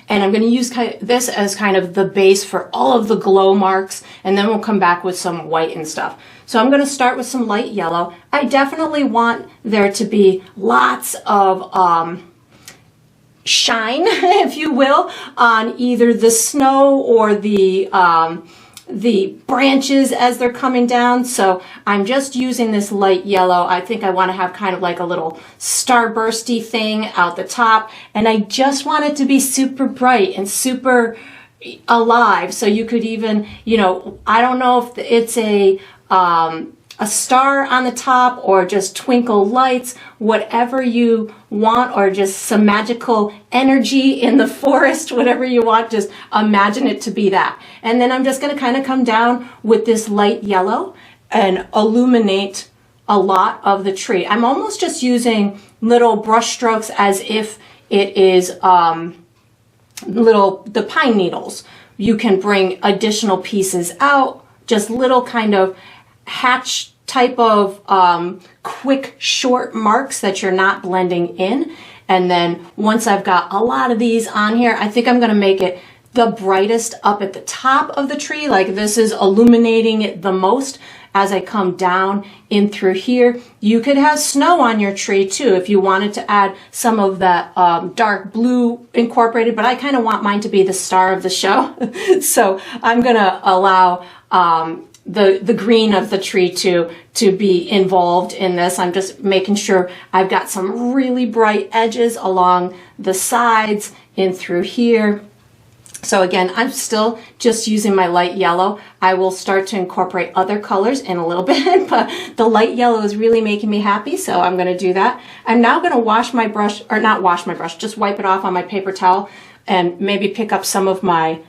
and I'm going to use this as kind of the base for all of the glow marks, and then we'll come back with some white and stuff. So I'm going to start with some light yellow. I definitely want there to be lots of shine, if you will, on either the snow or the branches as they're coming down. So I'm just using this light yellow. I think I want to have kind of like a little starbursty thing out the top, and I just want it to be super bright and super alive. So you could even, you know, I don't know if it's a star on the top or just twinkle lights, whatever you want, or just some magical energy in the forest, whatever you want, just imagine it to be that. And then I'm just going to kind of come down with this light yellow and illuminate a lot of the tree. I'm almost just using little brush strokes as if it is the pine needles. You can bring additional pieces out, just little kind of hatch type of quick short marks that you're not blending in. And then once I've got a lot of these on here, I think I'm going to make it the brightest up at the top of the tree. Like this is illuminating it the most as I come down in through here. You could have snow on your tree too if you wanted to add some of that dark blue incorporated, but I kind of want mine to be the star of the show. So I'm going to allow the green of the tree to be involved in this. I'm just making sure I've got some really bright edges along the sides in through here. So again, I'm still just using my light yellow. I will start to incorporate other colors in a little bit, but the light yellow is really making me happy, so I'm going to do that. I'm now going to wash my brush, or not wash my brush, just wipe it off on my paper towel and maybe pick up some of my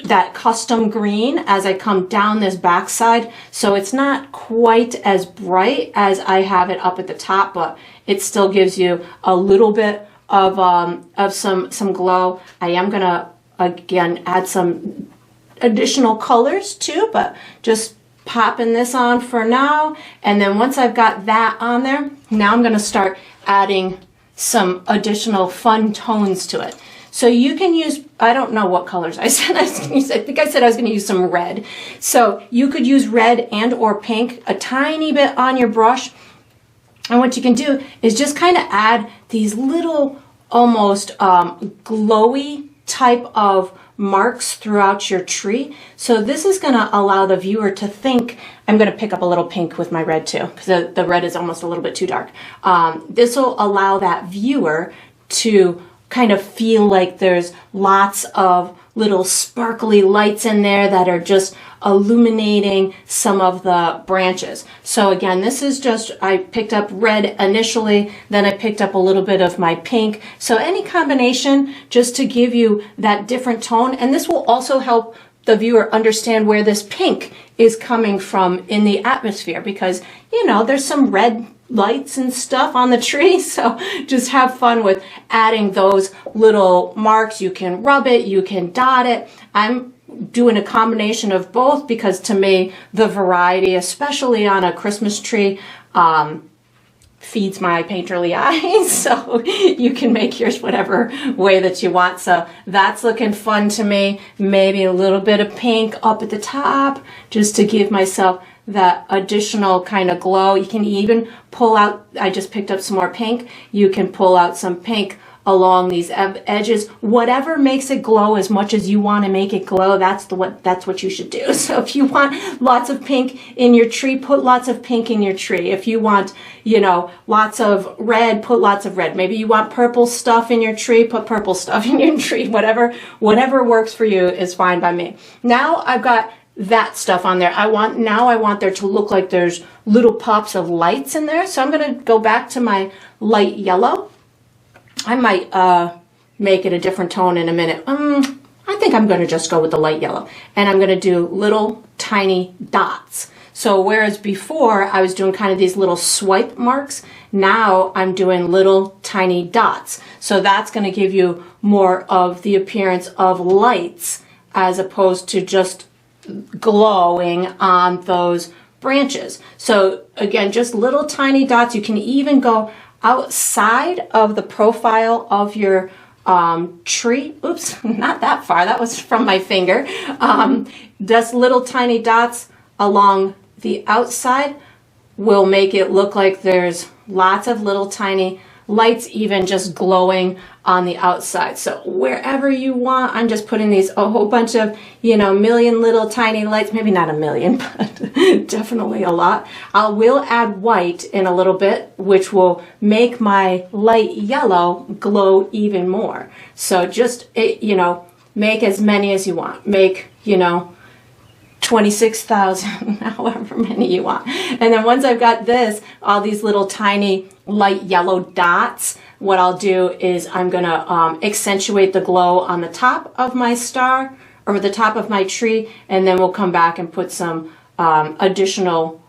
that custom green as I come down this backside. So it's not quite as bright as I have it up at the top, but it still gives you a little bit of some glow. I am gonna again add some additional colors too, but just popping this on for now. And then once I've got that on there, now I'm gonna start adding some additional fun tones to it. So you can use, I don't know what colors I said I was going to use. I think I said I was going to use some red. So you could use red and or pink a tiny bit on your brush. And what you can do is just kind of add these little almost glowy type of marks throughout your tree. So this is going to allow the viewer to think, I'm going to pick up a little pink with my red too, because the red is almost a little bit too dark. This will allow that viewer to kind of feel like there's lots of little sparkly lights in there that are just illuminating some of the branches. So again, this is just, I picked up red initially, then I picked up a little bit of my pink. So any combination just to give you that different tone. And this will also help the viewer understand where this pink is coming from in the atmosphere, because, you know, there's some red lights and stuff on the tree. So just have fun with adding those little marks. You can rub it, you can dot it. I'm doing a combination of both because to me, the variety, especially on a Christmas tree, feeds my painterly eyes. So you can make yours whatever way that you want. So that's looking fun to me. Maybe a little bit of pink up at the top just to give myself that additional kind of glow. You can even pull out, I just picked up some more pink. You can pull out some pink along these edges. Whatever makes it glow as much as you want to make it glow, that's what you should do. So if you want lots of pink in your tree, put lots of pink in your tree. If you want, you know, lots of red, put lots of red. Maybe you want purple stuff in your tree, put purple stuff in your tree. Whatever works for you is fine by me. Now I've got that stuff on there. I want there to look like there's little pops of lights in there. So I'm going to go back to my light yellow. I might make it a different tone in a minute. I think I'm going to just go with the light yellow, and I'm going to do little tiny dots. So whereas before I was doing kind of these little swipe marks, now I'm doing little tiny dots. So that's going to give you more of the appearance of lights as opposed to just glowing on those branches. So again, just little tiny dots. You can even go outside of the profile of your tree. Oops, not that far. That was from my finger. Just little tiny dots along the outside will make it look like there's lots of little tiny lights even just glowing on the outside. So wherever you want, I'm just putting these a whole bunch of, you know, million little tiny lights, maybe not a million, but definitely a lot. I will add white in a little bit, which will make my light yellow glow even more. So just, you know, make as many as you want. Make, you know, 26,000, however many you want. And then once I've got this, all these little tiny light yellow dots, what I'll do is I'm gonna accentuate the glow on the top of my star or the top of my tree, and then we'll come back and put some additional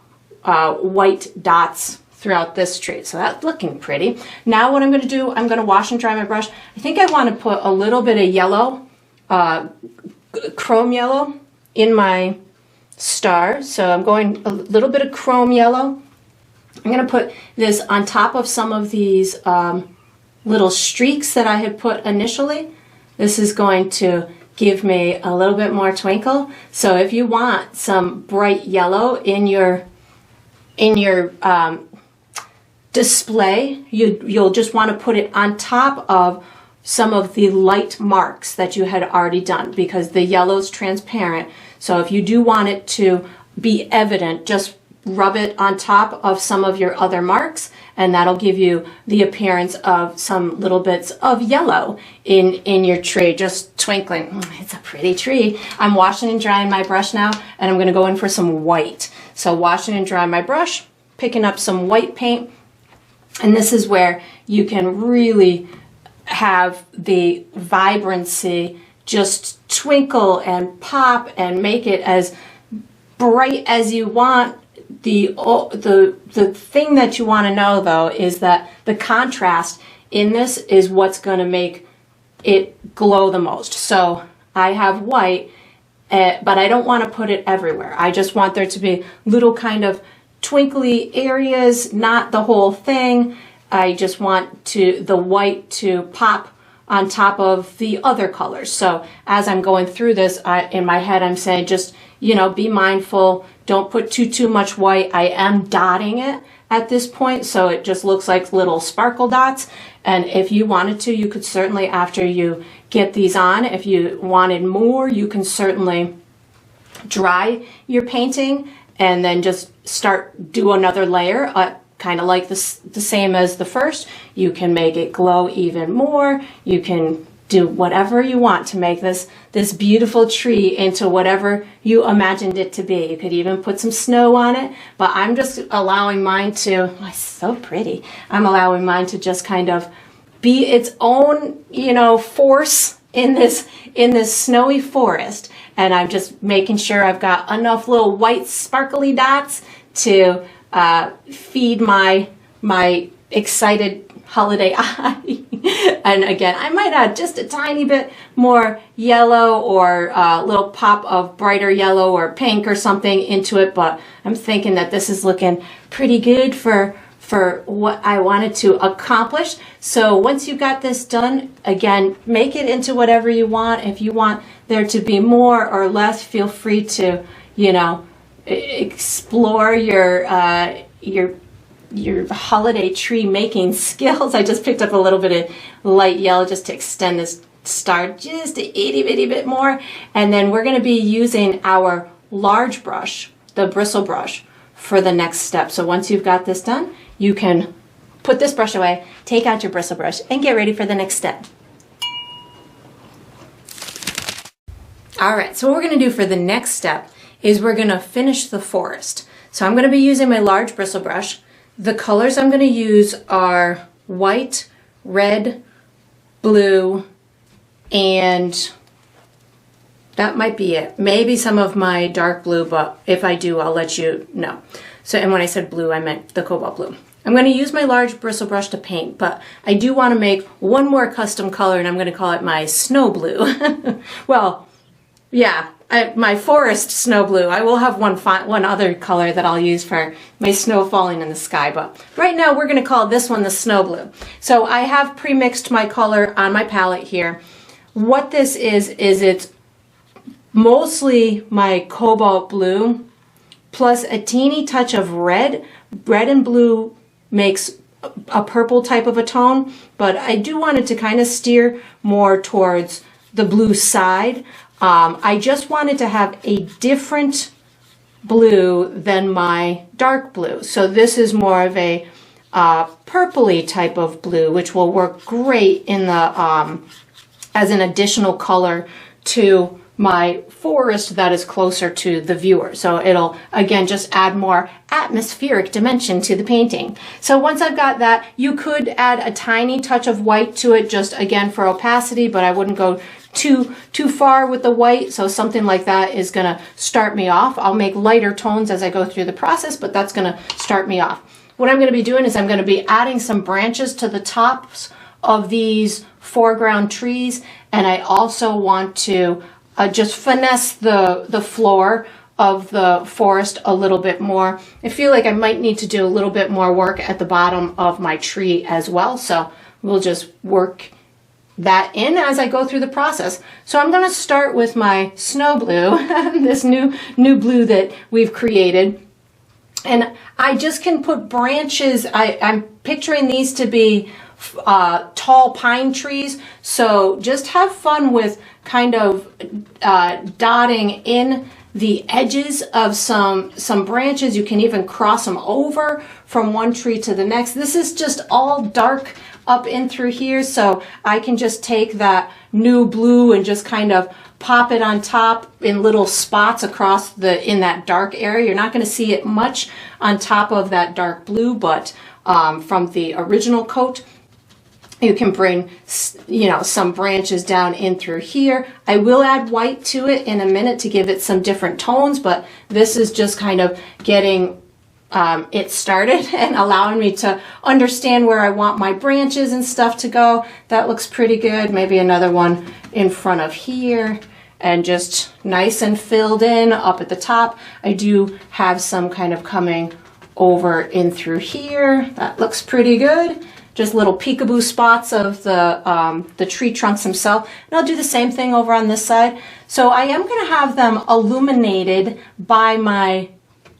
white dots throughout this tree. So that's looking pretty. Now what I'm gonna do, I'm gonna wash and dry my brush. I think I wanna put a little bit of yellow, chrome yellow in my star. So I'm going a little bit of chrome yellow. I'm going to put this on top of some of these little streaks that I had put initially. This is going to give me a little bit more twinkle. So if you want some bright yellow in your display, you'll just want to put it on top of some of the light marks that you had already done, because the yellow's transparent. So if you do want it to be evident, just rub it on top of some of your other marks, and that'll give you the appearance of some little bits of yellow in your tree, just twinkling. It's a pretty tree. I'm washing and drying my brush now, and I'm gonna go in for some white. So washing and drying my brush, picking up some white paint, and this is where you can really have the vibrancy just twinkle and pop and make it as bright as you want. The thing that you want to know, though, is that the contrast in this is what's going to make it glow the most. So I have white, but I don't want to put it everywhere. I just want there to be little kind of twinkly areas, not the whole thing. I just want the white to pop on top of the other colors. So as I'm going through this, in my head, I'm saying just, be mindful. Don't put too much white. I am dotting it at this point, so it just looks like little sparkle dots. And if you wanted to, you could certainly, after you get these on, if you wanted more, you can certainly dry your painting and then just do another layer, kind of like the same as the first. You can make it glow even more. You can do whatever you want to make this beautiful tree into whatever you imagined it to be. You could even put some snow on it, but I'm just allowing mine to, it's so pretty. I'm allowing mine to just kind of be its own, force in this snowy forest. And I'm just making sure I've got enough little white sparkly dots to feed my excited holiday eye. And again, I might add just a tiny bit more yellow or a little pop of brighter yellow or pink or something into it, but I'm thinking that this is looking pretty good for what I wanted to accomplish. So once you got this done, again, make it into whatever you want. If you want there to be more or less, feel free to, explore your holiday tree making skills. I just picked up a little bit of light yellow just to extend this star just a itty bitty bit more. And then we're going to be using our large brush, the bristle brush, for the next step. So once you've got this done, you can put this brush away, take out your bristle brush, and get ready for the next step. All right, so what we're going to do for the next step is we're going to finish the forest. So I'm going to be using my large bristle brush. The colors I'm going to use are white, red, blue, and that might be it. Maybe some of my dark blue, but if I do, I'll let you know. So, and when I said blue, I meant the cobalt blue. I'm going to use my large bristle brush to paint, but I do want to make one more custom color, and I'm going to call it my snow blue. Well, yeah, my forest snow blue. I will have one other color that I'll use for my snow falling in the sky, but right now we're going to call this one the snow blue. So I have pre-mixed my color on my palette here. What this is it's mostly my cobalt blue plus a teeny touch of red. Red and blue makes a purple type of a tone, but I do want it to kind of steer more towards the blue side. I just wanted to have a different blue than my dark blue. So this is more of a purpley type of blue, which will work great in the as an additional color to my forest that is closer to the viewer. So it'll, again, just add more atmospheric dimension to the painting. So once I've got that, you could add a tiny touch of white to it, just again for opacity, but I wouldn't go too far with the white. So something like that is gonna start me off. I'll make lighter tones as I go through the process, but that's gonna start me off. What I'm gonna be doing is I'm gonna be adding some branches to the tops of these foreground trees, and I also want to just finesse the floor of the forest a little bit more. I feel like I might need to do a little bit more work at the bottom of my tree as well, so we'll just work that in as I go through the process. So I'm going to start with my snow blue, this new blue that we've created, and I just can put branches. I'm picturing these to be tall pine trees. So just have fun with kind of dotting in the edges of some branches. You can even cross them over from one tree to the next. This is just all dark up in through here, so I can just take that new blue and just kind of pop it on top in little spots across in that dark area. You're not going to see it much on top of that dark blue, but from the original coat, you can bring, you know, some branches down in through here. I will add white to it in a minute to give it some different tones, but this is just kind of getting it started and allowing me to understand where I want my branches and stuff to go. That looks pretty good. Maybe another one in front of here, and just nice and filled in up at the top. I do have some kind of coming over in through here. That looks pretty good. Just little peekaboo spots of the tree trunks themselves. And I'll do the same thing over on this side. So I am going to have them illuminated by my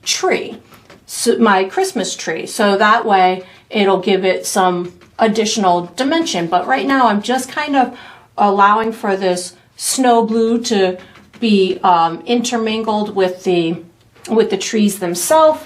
tree, so my Christmas tree. So that way it'll give it some additional dimension. But right now I'm just kind of allowing for this snow blue to be intermingled with the trees themselves,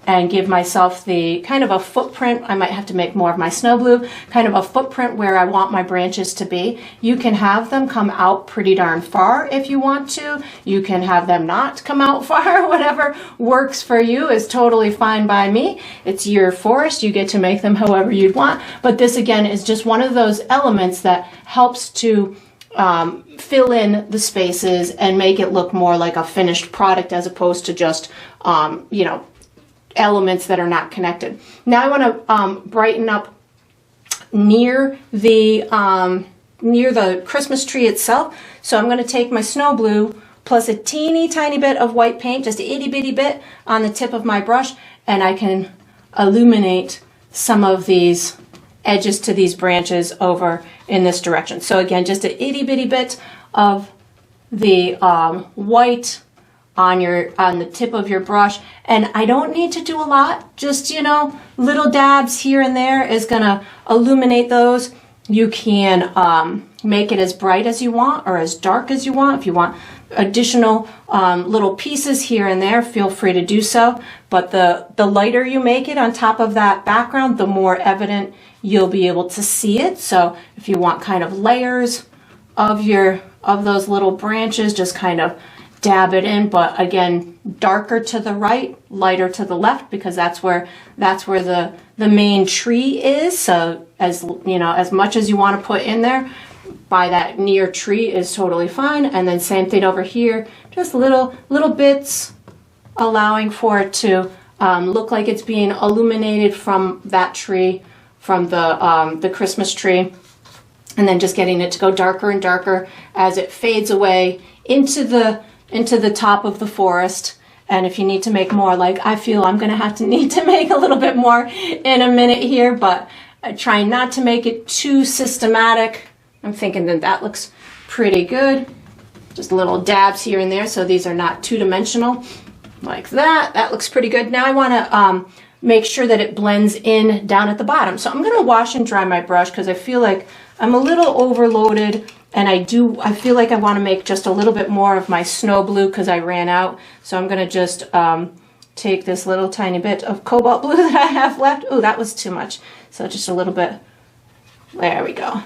and give myself the kind of a footprint. I might have to make more of my snow blue, kind of a footprint where I want my branches to be. You can have them come out pretty darn far if you want to. You can have them not come out far. Whatever works for you is totally fine by me. It's your forest. You get to make them however you'd want. But this again is just one of those elements that helps to fill in the spaces and make it look more like a finished product as opposed to just, you know, elements that are not connected. Now I want to brighten up near the Christmas tree itself. So I'm going to take my snow blue plus a teeny tiny bit of white paint, just an itty bitty bit on the tip of my brush, and I can illuminate some of these edges to these branches over in this direction. So again, just an itty bitty bit of the white on the tip of your brush, and I don't need to do a lot, just, you know, little dabs here and there is gonna illuminate those. You can make it as bright as you want or as dark as you want. If you want additional little pieces here and there, feel free to do so, but the lighter you make it on top of that background, the more evident you'll be able to see it. So if you want kind of layers of those little branches, just kind of dab it in, but again, darker to the right, lighter to the left, because that's where the main tree is. So as you know, as much as you want to put in there by that near tree is totally fine. And then same thing over here, just little bits, allowing for it to look like it's being illuminated from that tree, from the Christmas tree, and then just getting it to go darker and darker as it fades away into the top of the forest. And if you need to make more, like I feel I'm going to need to make a little bit more in a minute here, but trying not to make it too systematic. I'm thinking that looks pretty good. Just little dabs here and there, so these are not two-dimensional like that. That looks pretty good. Now I want to make sure that it blends in down at the bottom. So I'm going to wash and dry my brush because I feel like I'm a little overloaded. And I feel like I want to make just a little bit more of my snow blue because I ran out. So I'm going to just take this little tiny bit of cobalt blue that I have left. Oh, that was too much. So just a little bit. There we go.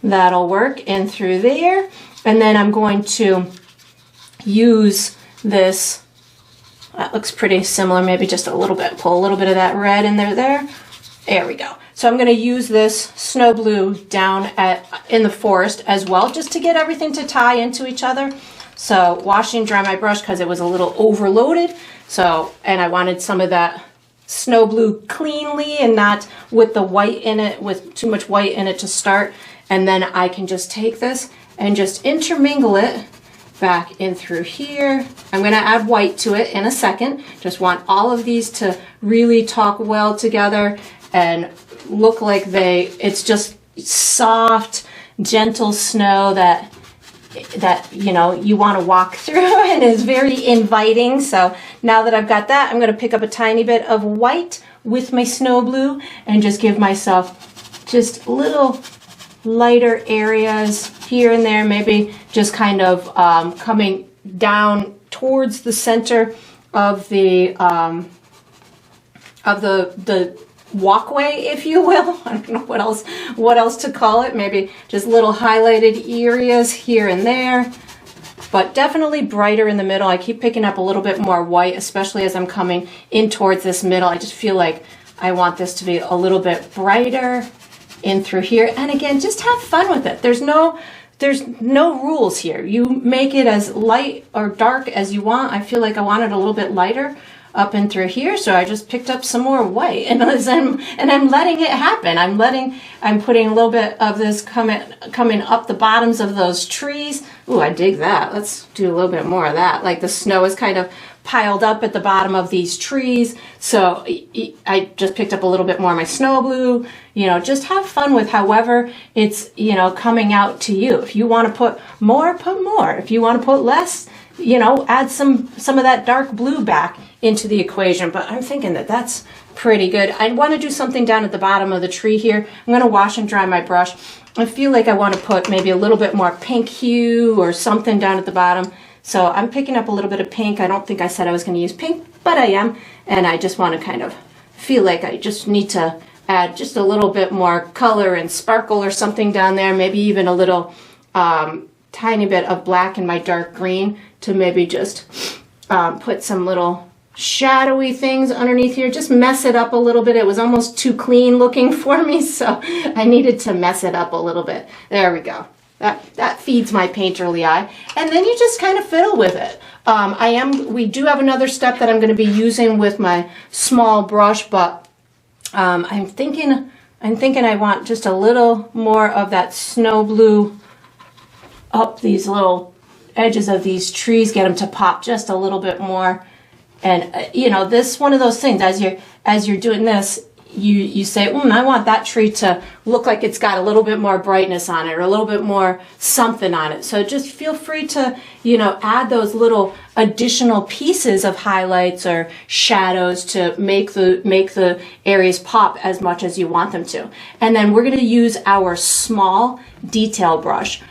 That'll work in through there. And then I'm going to use this. That looks pretty similar. Maybe just a little bit. Pull a little bit of that red in there. There we go. So I'm going to use this snow blue down in the forest as well, just to get everything to tie into each other. So wash and dry my brush because it was a little overloaded. So, and I wanted some of that snow blue cleanly and not with the white in it, with too much white in it to start. And then I can just take this and just intermingle it back in through here. I'm going to add white to it in a second. Just want all of these to really talk well together and look like it's just soft, gentle snow that you know you want to walk through and is very inviting. So now that I've got that, I'm going to pick up a tiny bit of white with my snow blue and just give myself just little lighter areas here and there, maybe just kind of coming down towards the center of the walkway, if you will. I don't know what else to call it. Maybe just little highlighted areas here and there, but definitely brighter in the middle. I keep picking up a little bit more white, especially as I'm coming in towards this middle. I just feel like I want this to be a little bit brighter in through here. And again, just have fun with it. There's no rules here. You make it as light or dark as you want. I feel like I want it a little bit lighter up and through here, so I just picked up some more white, and I'm letting it happen. I'm putting a little bit of this coming up the bottoms of those trees. Ooh, I dig that. Let's do a little bit more of that. Like the snow is kind of piled up at the bottom of these trees, so I just picked up a little bit more of my snow blue. You know, just have fun with however it's, you know, coming out to you. If you want to put more, put more. If you want to put less, you know, add some of that dark blue back into the equation. But I'm thinking that that's pretty good. I want to do something down at the bottom of the tree here. I'm going to wash and dry my brush. I feel like I want to put maybe a little bit more pink hue or something down at the bottom. So I'm picking up a little bit of pink. I don't think I said I was going to use pink, but I am. And I just want to kind of feel like I just need to add just a little bit more color and sparkle or something down there. Maybe even a little tiny bit of black in my dark green to maybe just put some little shadowy things underneath here. Just mess it up a little bit. It was almost too clean looking for me, so I needed to mess it up a little bit. There we go. That feeds my painterly eye. And then you just kind of fiddle with it. We do have another step that I'm going to be using with my small brush, but I'm thinking I want just a little more of that snow blue up these little edges of these trees, get them to pop just a little bit more. And you know, this one of those things, as you're doing this, you say, I want that tree to look like it's got a little bit more brightness on it or a little bit more something on it. So just feel free to, you know, add those little additional pieces of highlights or shadows to make the areas pop as much as you want them to. And then we're going to use our small detail brush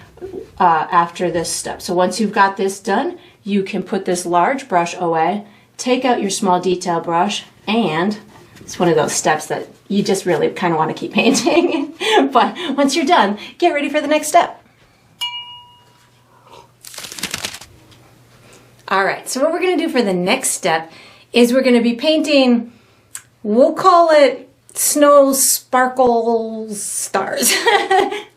after this step. So once you've got this done, you can put this large brush away, take out your small detail brush, and it's one of those steps that you just really kind of want to keep painting. But once you're done, get ready for the next step. All right, so what we're going to do for the next step is we're going to be painting, we'll call it snow sparkle stars.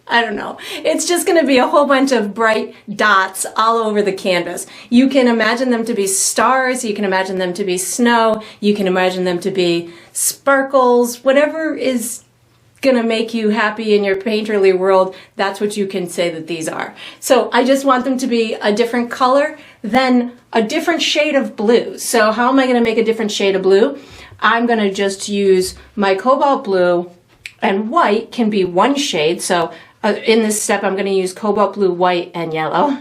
I don't know. It's just going to be a whole bunch of bright dots all over the canvas. You can imagine them to be stars. You can imagine them to be snow. You can imagine them to be sparkles. Whatever is going to make you happy in your painterly world, that's what you can say that these are. So I just want them to be a different color than a different shade of blue. So how am I going to make a different shade of blue? I'm going to just use my cobalt blue, and white can be one shade. So in this step, I'm going to use cobalt blue, white, and yellow.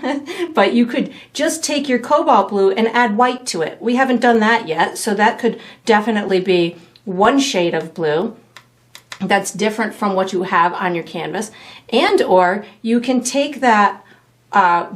But you could just take your cobalt blue and add white to it. We haven't done that yet, so that could definitely be one shade of blue that's different from what you have on your canvas. And or you can take that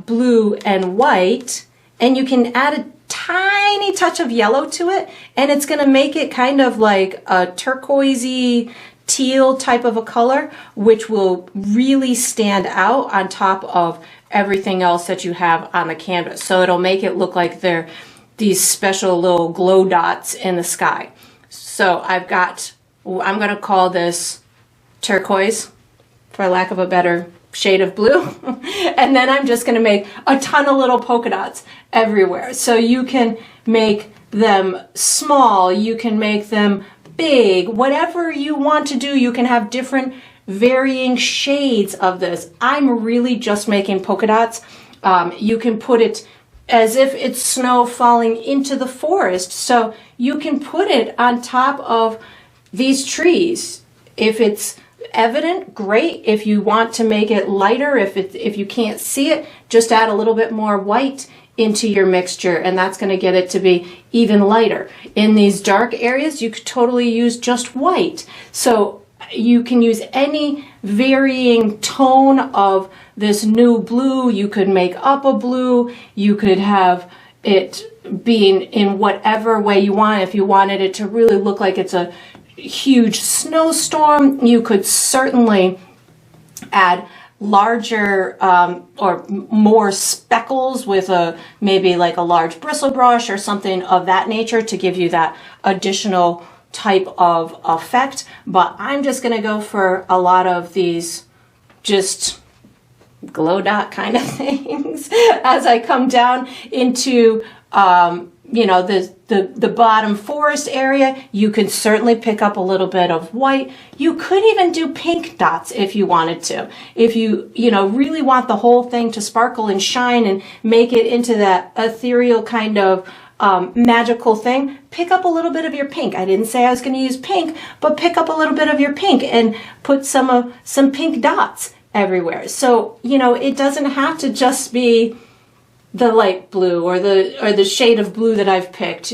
blue and white and you can add a tiny touch of yellow to it, and it's going to make it kind of like a turquoisey teal type of a color, which will really stand out on top of everything else that you have on the canvas. So it'll make it look like they're these special little glow dots in the sky. So I'm going to call this turquoise, for lack of a better shade of blue. And then I'm just going to make a ton of little polka dots everywhere. So you can make them small, you can make them big, whatever you want to do. You can have different varying shades of this. I'm really just making polka dots. You can put it as if it's snow falling into the forest. So you can put it on top of these trees. If it's evident, great. If you want to make it lighter, if you can't see it, just add a little bit more white into your mixture, and that's going to get it to be even lighter. In these dark areas, you could totally use just white. So you can use any varying tone of this new blue. You could make up a blue. You could have it being in whatever way you want. If you wanted it to really look like it's a huge snowstorm, you could certainly add larger or more speckles with maybe like a large bristle brush or something of that nature to give you that additional type of effect. But I'm just going to go for a lot of these just glow dot kind of things as I come down into you know, the bottom forest area. You can certainly pick up a little bit of white. You could even do pink dots if you wanted to. If you know, really want the whole thing to sparkle and shine and make it into that ethereal kind of magical thing, pick up a little bit of your pink. I didn't say I was going to use pink, but pick up a little bit of your pink and put some pink dots everywhere. So, you know, it doesn't have to just be the light blue or the shade of blue that I've picked.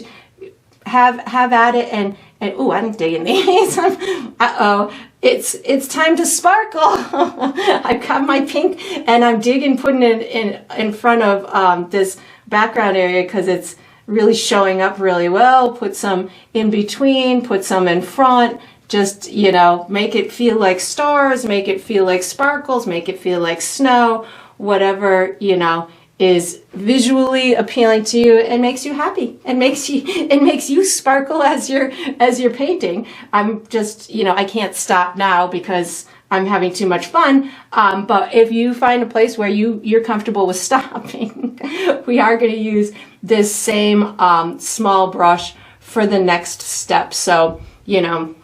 Have at it and ooh, I'm digging these. Uh-oh, it's time to sparkle. I've got my pink and I'm putting it in front of this background area because it's really showing up really well. Put some in between, put some in front. Just, you know, make it feel like stars, make it feel like sparkles, make it feel like snow, whatever, you know, is visually appealing to you and makes you happy and makes you sparkle as you're painting. I'm just, you know, I can't stop now because I'm having too much fun. But if you find a place where you're comfortable with stopping, we are going to use this same small brush for the next step. So, you know,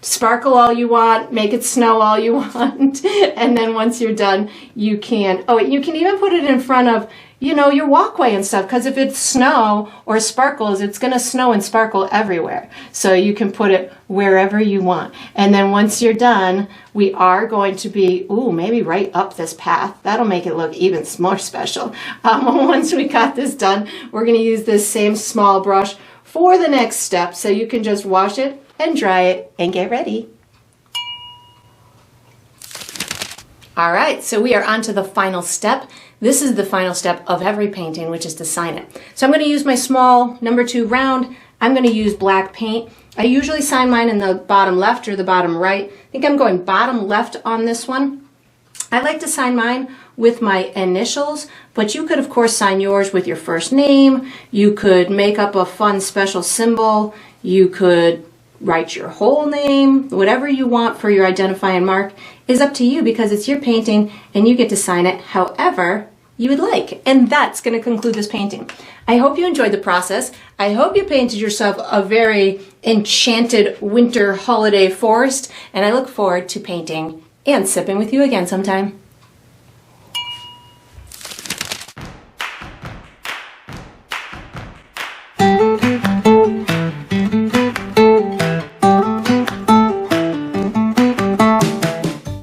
sparkle all you want, make it snow all you want, and then once you're done, you can even put it in front of, you know, your walkway and stuff, because if it's snow or sparkles, it's going to snow and sparkle everywhere. So you can put it wherever you want. And then once you're done, we are going to be, ooh, maybe right up this path. That'll make it look even more special. Once we got this done, we're going to use this same small brush for the next step, so you can just wash it and dry it and get ready. All right, so we are on to the final step. This is the final step of every painting, which is to sign it. So I'm going to use my small #2 round. I'm going to use black paint. I usually sign mine in the bottom left or the bottom right. I think I'm going bottom left on this one. I like to sign mine with my initials, but you could of course sign yours with your first name. You could make up a fun special symbol. You could write your whole name. Whatever you want for your identifying mark is up to you, because it's your painting and you get to sign it however you would like. And that's going to conclude this painting. I hope you enjoyed the process. I hope you painted yourself a very enchanted winter holiday forest, and I look forward to painting and sipping with you again sometime.